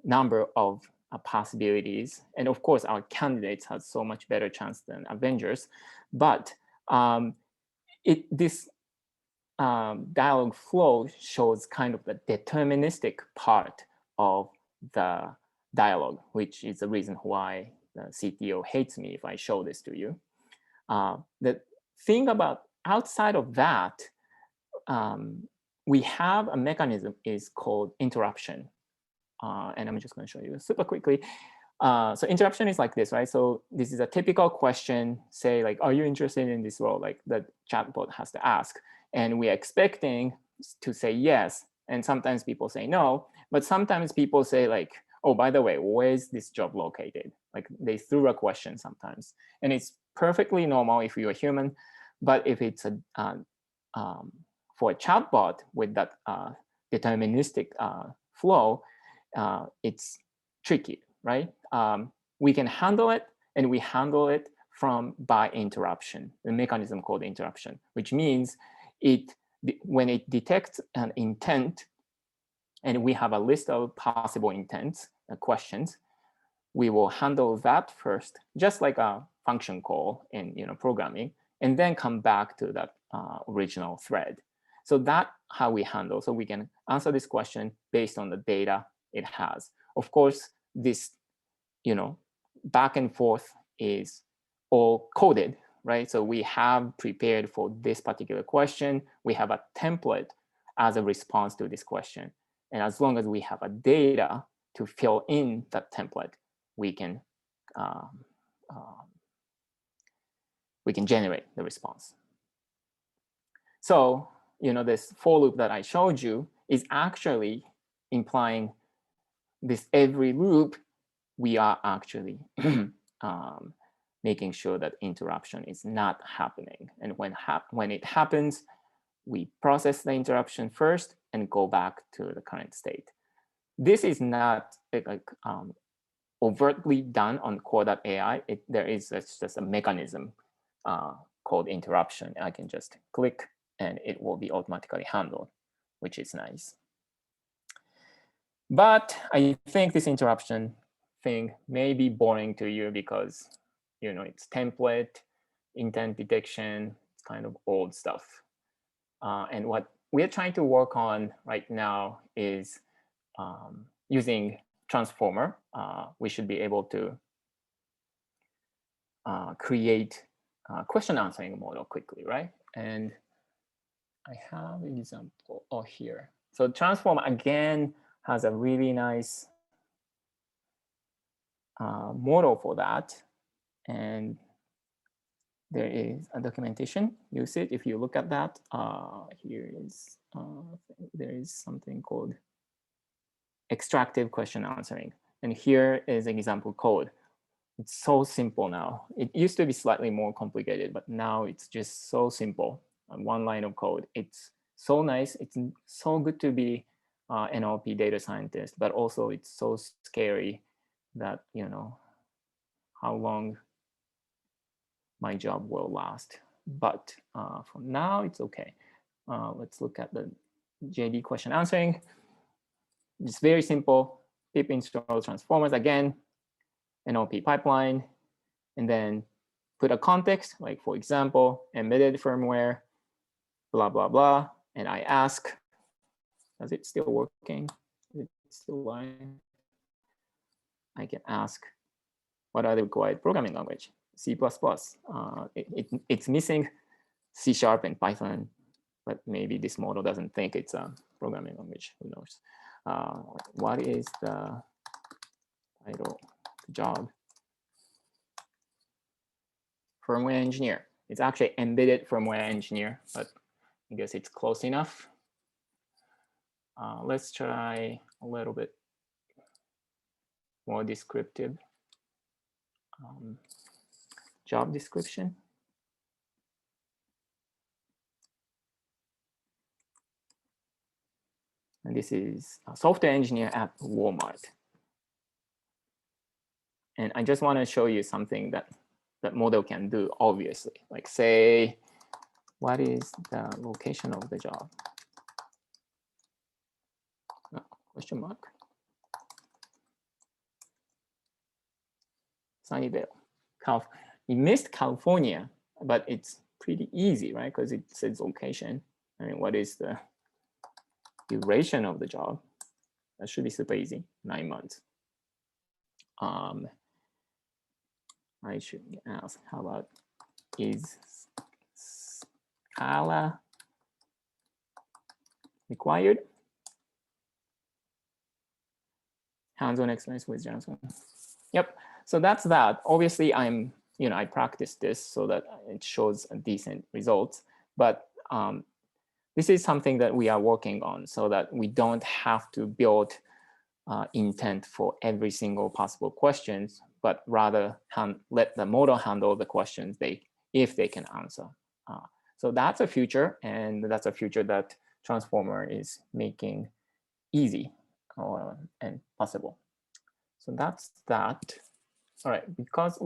number of possibilities. And of course, our candidates have so much better chance than Avengers. But this dialog flow shows kind of the deterministic part of the dialogue, which is the reason why the CTO hates me if I show this to you. The thing about outside of that, we have a mechanism is called interruption. And I'm just going to show you super quickly. So interruption is like this, right? So this is a typical question, say like, are you interested in this role? Like the chatbot has to ask. And we're expecting to say yes. And sometimes people say no. But sometimes people say like, oh, by the way, where's this job located? Like they threw a question sometimes. And it's perfectly normal if you're a human. But if it's for a chatbot with that deterministic flow, it's tricky, right? We can handle it, and we handle it by interruption, the mechanism called interruption, which means when it detects an intent, and we have a list of possible intents, questions, we will handle that first, just like a function call in programming, and then come back to that original thread. So that's how we handle. So we can answer this question based on the data it has. Of course, this back and forth is all coded, right? So we have prepared for this particular question. We have a template as a response to this question. And as long as we have a data to fill in that template, we can generate the response. So this for loop that I showed you is actually implying this every loop, we are actually making sure that interruption is not happening. And when it happens, we process the interruption first and go back to the current state. This is not like overtly done on core.ai. There is just a mechanism called interruption. I can just click and it will be automatically handled, which is nice. But I think this interruption thing may be boring to you because it's template, intent detection, it's kind of old stuff. And what we're trying to work on right now is using transformer. We should be able to create question answering model quickly, right? And I have an example here. So transformer again has a really nice model for that. And there is a documentation usage. If you look at that, here is there is something called extractive question answering. And here is an example code. It's so simple now. It used to be slightly more complicated, but now it's just so simple. One line of code. It's so nice. It's so good to be NLP data scientist, but also it's so scary that, how long my job will last. But for now, it's okay. Let's look at the JD question answering. It's very simple. Pip install transformers again, NLP pipeline, and then put a context, like for example, embedded firmware, blah, blah, blah. And I ask, is it still working? Is it still live? I can ask, what are the required programming language? C++. It's missing C# and Python, but maybe this model doesn't think it's a programming language. Who knows? What is the title job? Firmware engineer. It's actually embedded firmware engineer, but I guess it's close enough. Let's try a little bit more descriptive job description. And this is a software engineer at Walmart. And I just want to show you something that model can do, obviously. Like say, what is the location of the job? Oh, question mark. Sunnyvale. You missed California, but it's pretty easy, right? Because it says location. I mean, what is the duration of the job? That should be super easy, 9 months. I should ask, how about, is Scala required? Hands-on experience with Johnson. Yep. So that's that. Obviously, I practiced this so that it shows a decent results. But this is something that we are working on so that we don't have to build intent for every single possible questions, but rather let the model handle the questions if they can answer. So that's a future, and that's a future that Transformer is making easy and possible. So that's that. All right, because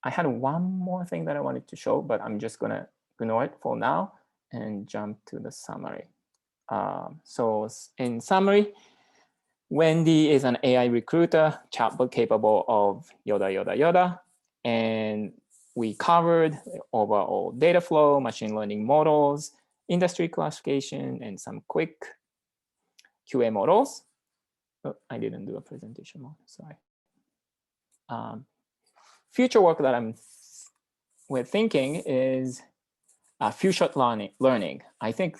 I had one more thing that I wanted to show, but I'm just gonna ignore it for now and jump to the summary. So in summary, Wendy is an AI recruiter chatbot capable of yoda, yoda, yoda. And we covered overall data flow, machine learning models, industry classification, and some quick QA models. Oh, I didn't do a presentation mode, sorry. Future work that we're thinking is few-shot learning. I think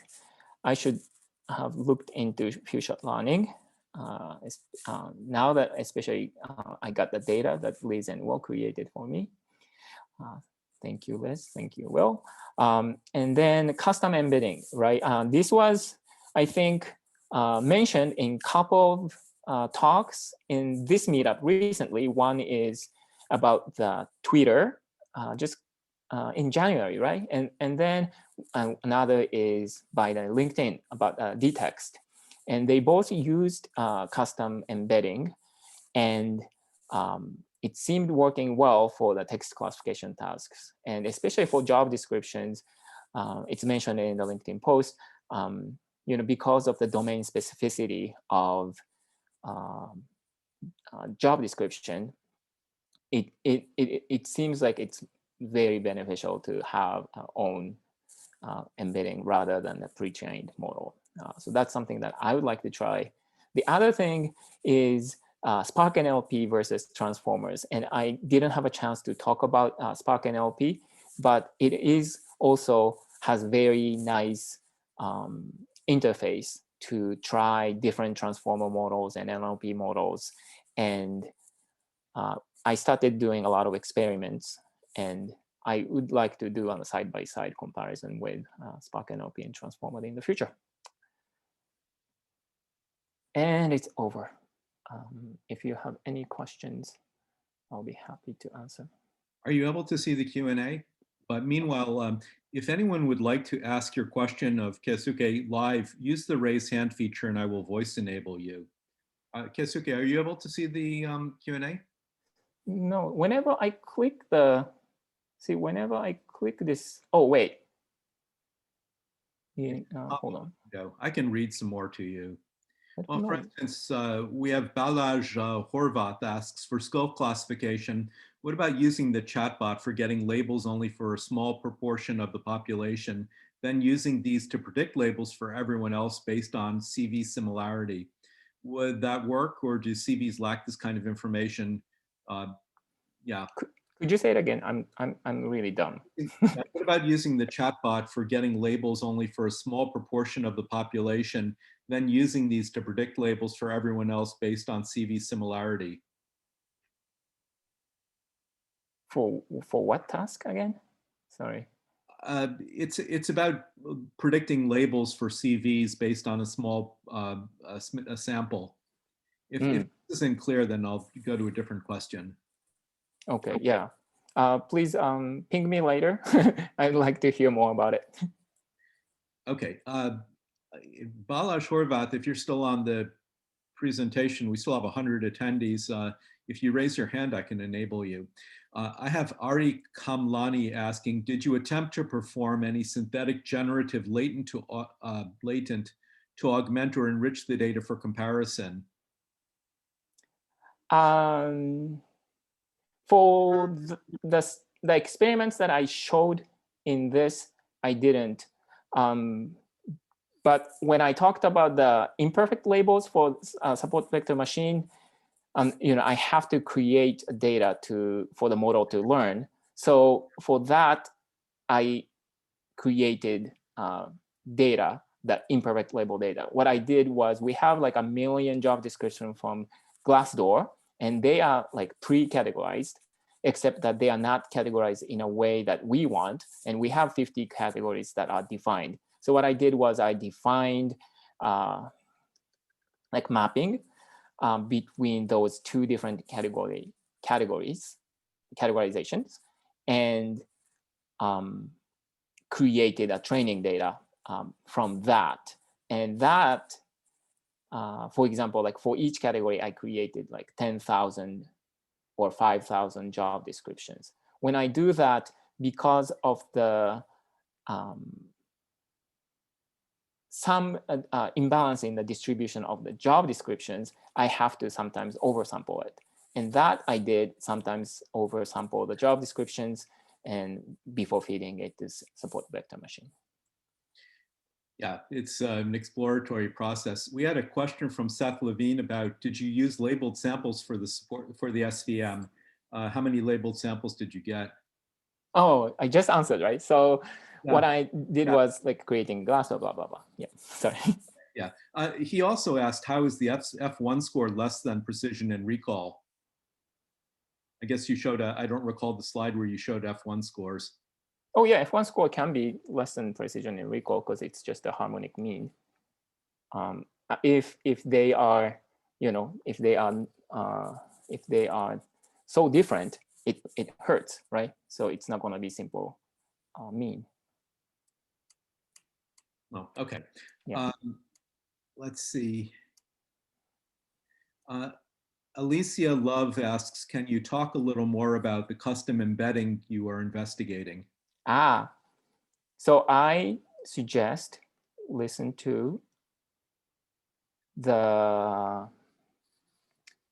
I should have looked into few-shot learning. Now that especially I got the data that Liz and Will created for me. Thank you, Liz. Thank you, Will. And then custom embedding, right? This was, I think, mentioned in a couple of talks in this meetup recently. One is about the Twitter, just in January, right? And then another is by the LinkedIn about dtext. And they both used custom embedding, and it seemed working well for the text classification tasks. And especially for job descriptions, it's mentioned in the LinkedIn post, because of the domain specificity of job description, it seems like it's very beneficial to have our own embedding rather than the pre-trained model. So that's something that I would like to try. The other thing is Spark NLP versus transformers. And I didn't have a chance to talk about Spark NLP, but it is also has very nice interface to try different transformer models and NLP models. And I started doing a lot of experiments, and I would like to do on a side-by-side comparison with Spark NLP and transformer in the future. And it's over. If you have any questions, I'll be happy to answer. Are you able to see the Q&A? But meanwhile, if anyone would like to ask your question of Keisuke live, use the raise hand feature and I will voice enable you. Keisuke, are you able to see the Q&A? No, whenever I click the, whenever I click this, oh, wait. Yeah, hold on. No, I can read some more to you. Well, know. for instance, we have Balaj Horvath asks, for skill classification, what about using the chatbot for getting labels only for a small proportion of the population, then using these to predict labels for everyone else based on CV similarity? Would that work, or do CVs lack this kind of information? Yeah. Could you say it again? I'm really dumb. What about using the chatbot for getting labels only for a small proportion of the population, then using these to predict labels for everyone else based on CV similarity? For what task again? Sorry. It's about predicting labels for CVs based on a small a sample. If this isn't clear, then I'll go to a different question. Okay, yeah. Please ping me later. I'd like to hear more about it. Okay. Balazs Horvath, if you're still on the presentation, we still have 100 attendees. If you raise your hand, I can enable you. I have Ari Kamlani asking, did you attempt to perform any synthetic generative latent to augment or enrich the data for comparison? For the experiments that I showed in this, I didn't. But when I talked about the imperfect labels for support vector machine, I have to create data for the model to learn. So for that, I created data, that imperfect label data. What I did was, we have like 1 million job descriptions from Glassdoor, and they are like pre-categorized, except that they are not categorized in a way that we want. And we have 50 categories that are defined. So what I did was I defined like mapping between those two different categorizations, and created a training data from that. And that, for example, like for each category, I created like 10,000 or 5,000 job descriptions. When I do that, because of the some imbalance in the distribution of the job descriptions, I have to sometimes oversample it. And that I did sometimes oversample the job descriptions and before feeding it to support vector machine. Yeah, it's an exploratory process. We had a question from Seth Levine about, did you use labeled samples for the support for the SVM? How many labeled samples did you get? Oh, I just answered, right? So yeah. What I did was like creating Glassdoor, blah, blah, blah. Yeah, sorry. Yeah, he also asked, how is the F1 score less than precision and recall? I guess you showed, I don't recall the slide where you showed F1 scores. Oh yeah, F1 score can be less than precision and recall because it's just a harmonic mean. If they are, if they are so different, it hurts, right? So it's not going to be simple mean. Oh, okay. Yeah. Let's see. Alicia Love asks, can you talk a little more about the custom embedding you are investigating? So I suggest listen to the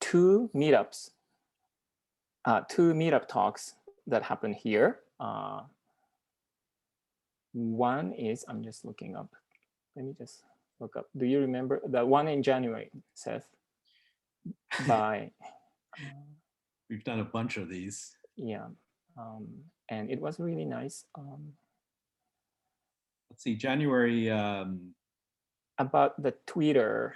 2 meetups two meetup talks that happened here. One is, I'm just looking up. Let me just look up. Do you remember the one in January, Seth? By We've done a bunch of these. yeah, and it was really nice. Let's see, January. About the Twitter.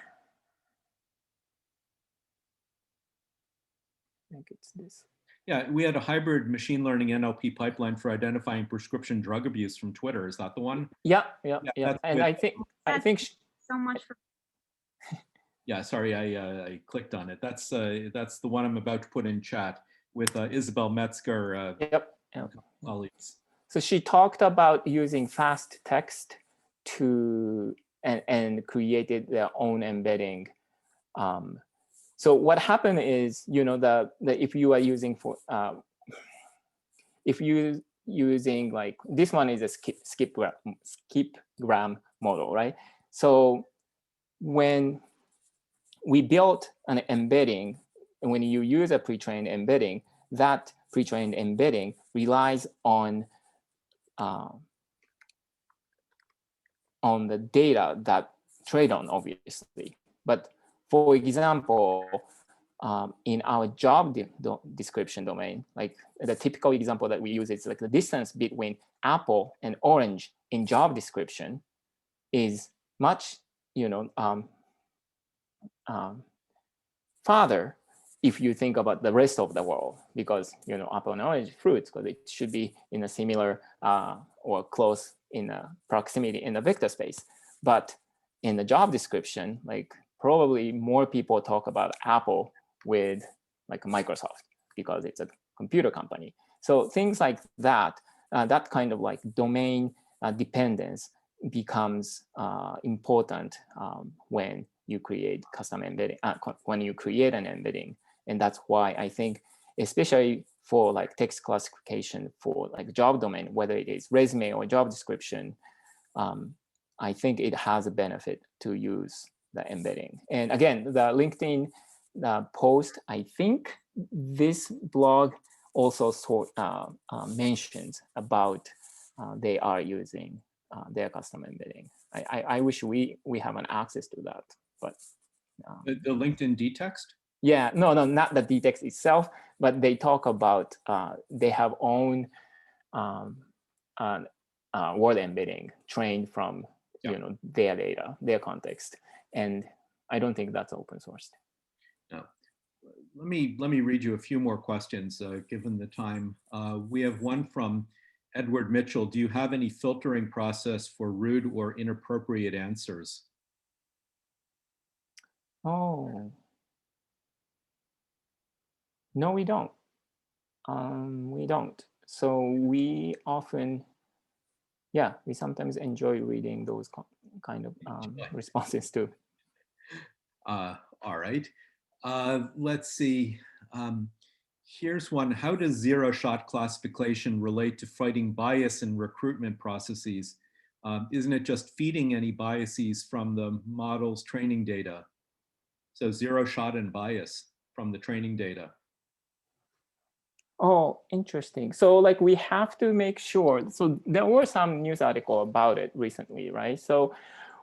I think it's this. Yeah, we had a hybrid machine learning NLP pipeline for identifying prescription drug abuse from Twitter. Is that the one? Yeah. And with, I think so much for. Yeah, sorry, I clicked on it. That's the one I'm about to put in chat with Isabel Metzger. Yep. Colleagues. So she talked about using fast text to and created their own embedding. So what happened is, the if you are using for if you using like this one is a skipgram model, right? So when we built an embedding, and when you use a pre-trained embedding, that pre-trained embedding relies on the data that trade on, obviously. But for example, in our job description domain, like the typical example that we use is like the distance between apple and orange in job description is much, farther if you think about the rest of the world, because apple and orange fruits, because it should be in a similar or close in a proximity in the vector space. But in the job description, like probably more people talk about Apple with like Microsoft because it's a computer company. So things like that, that kind of like domain dependence becomes important when you create custom embedding, when you create an embedding. And that's why I think, especially for like text classification for like job domain, whether it is resume or job description, I think it has a benefit to use the embedding. And again, the LinkedIn post, I think this blog also mentions about they are using their custom embedding. I wish we have an access to that, but the LinkedIn dtext. Yeah, no, not the dtext itself, but they talk about they have own word embedding trained from their data, their context, and I don't think that's open sourced. No. Let me read you a few more questions given the time. We have one from Edward Mitchell. Do you have any filtering process for rude or inappropriate answers? Oh, no, we don't. We don't. So we often, we sometimes enjoy reading those kind of responses too. All right. Let's see. Here's one. How does zero-shot classification relate to fighting bias in recruitment processes? Isn't it just feeding any biases from the model's training data? So zero-shot and bias from the training data. Oh, interesting. So like we have to make sure, so there were some news article about it recently, right? So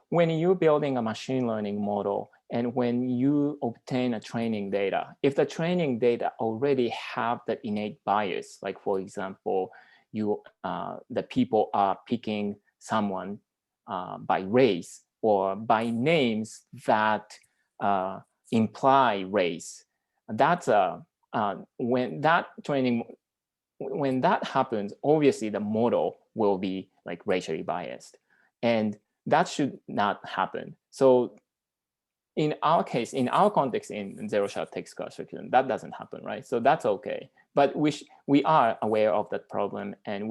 when you're building a machine learning model and when you obtain a training data, if the training data already have the innate bias, like for example, the people are picking someone by race or by names that imply race, that's when that happens, obviously the model will be like racially biased, and that should not happen. So in our case, in our context, in zero-shot text classification, that doesn't happen, right? So that's okay. But we are aware of that problem, and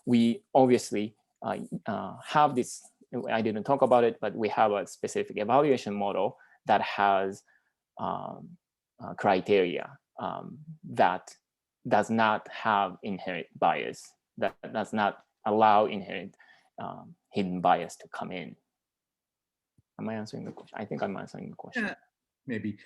we obviously have this. I didn't talk about it, but we have a specific evaluation model that has criteria that does not have inherent bias, that does not allow inherent hidden bias to come in. Am I answering the question? I think I'm answering the question. Yeah, maybe.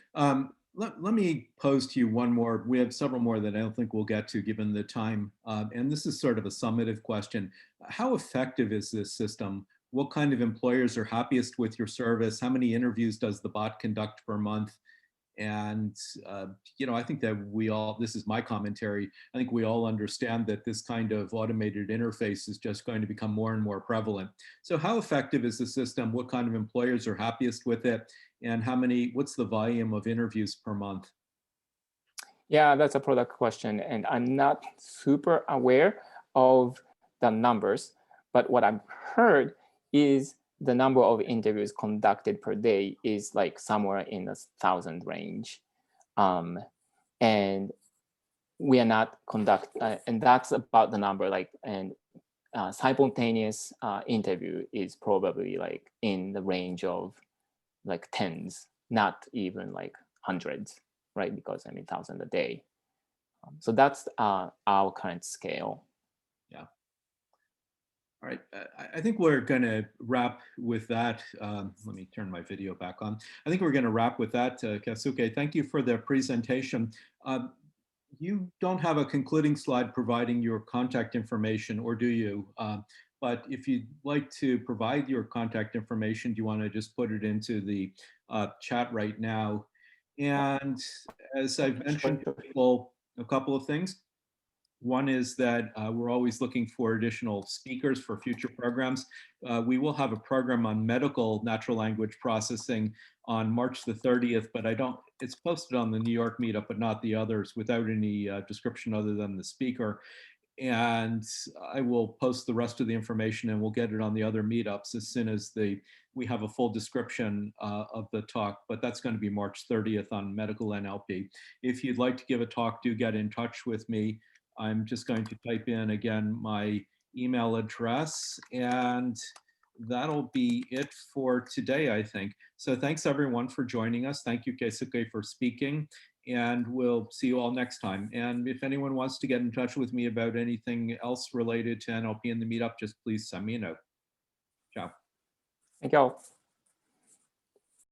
Let me pose to you one more. We have several more that I don't think we'll get to given the time. And this is sort of a summative question. How effective is this system? What kind of employers are happiest with your service? How many interviews does the bot conduct per month? And, I think that this is my commentary, I think we all understand that this kind of automated interface is just going to become more and more prevalent. So how effective is the system? What kind of employers are happiest with it? And what's the volume of interviews per month? Yeah, that's a product question. And I'm not super aware of the numbers, but what I've heard is the number of interviews conducted per day is like somewhere in the 1,000 range. And we are not and that's about the number, and simultaneous interview is probably like in the range of like tens, not even like hundreds, right? Because I mean, 1,000 a day. So that's our current scale. Yeah. All right, I think we're going to wrap with that. Let me turn my video back on. I think we're going to wrap with that, Keisuke. Thank you for the presentation. You don't have a concluding slide providing your contact information, or do you? But if you'd like to provide your contact information, do you want to just put it into the chat right now? And as I've mentioned to people, a couple of things. One is that we're always looking for additional speakers for future programs. We will have a program on medical natural language processing on March the 30th, but it's posted on the New York meetup, but not the others, without any description other than the speaker. And I will post the rest of the information, and we'll get it on the other meetups as soon as we have a full description of the talk, but that's going to be March 30th on medical NLP. If you'd like to give a talk, do get in touch with me. I'm just going to type in again my email address, and that'll be it for today, I think. So thanks everyone for joining us. Thank you, Keisuke, for speaking, and we'll see you all next time. And if anyone wants to get in touch with me about anything else related to NLP in the meetup, just please send me a note. Ciao. Thank you all.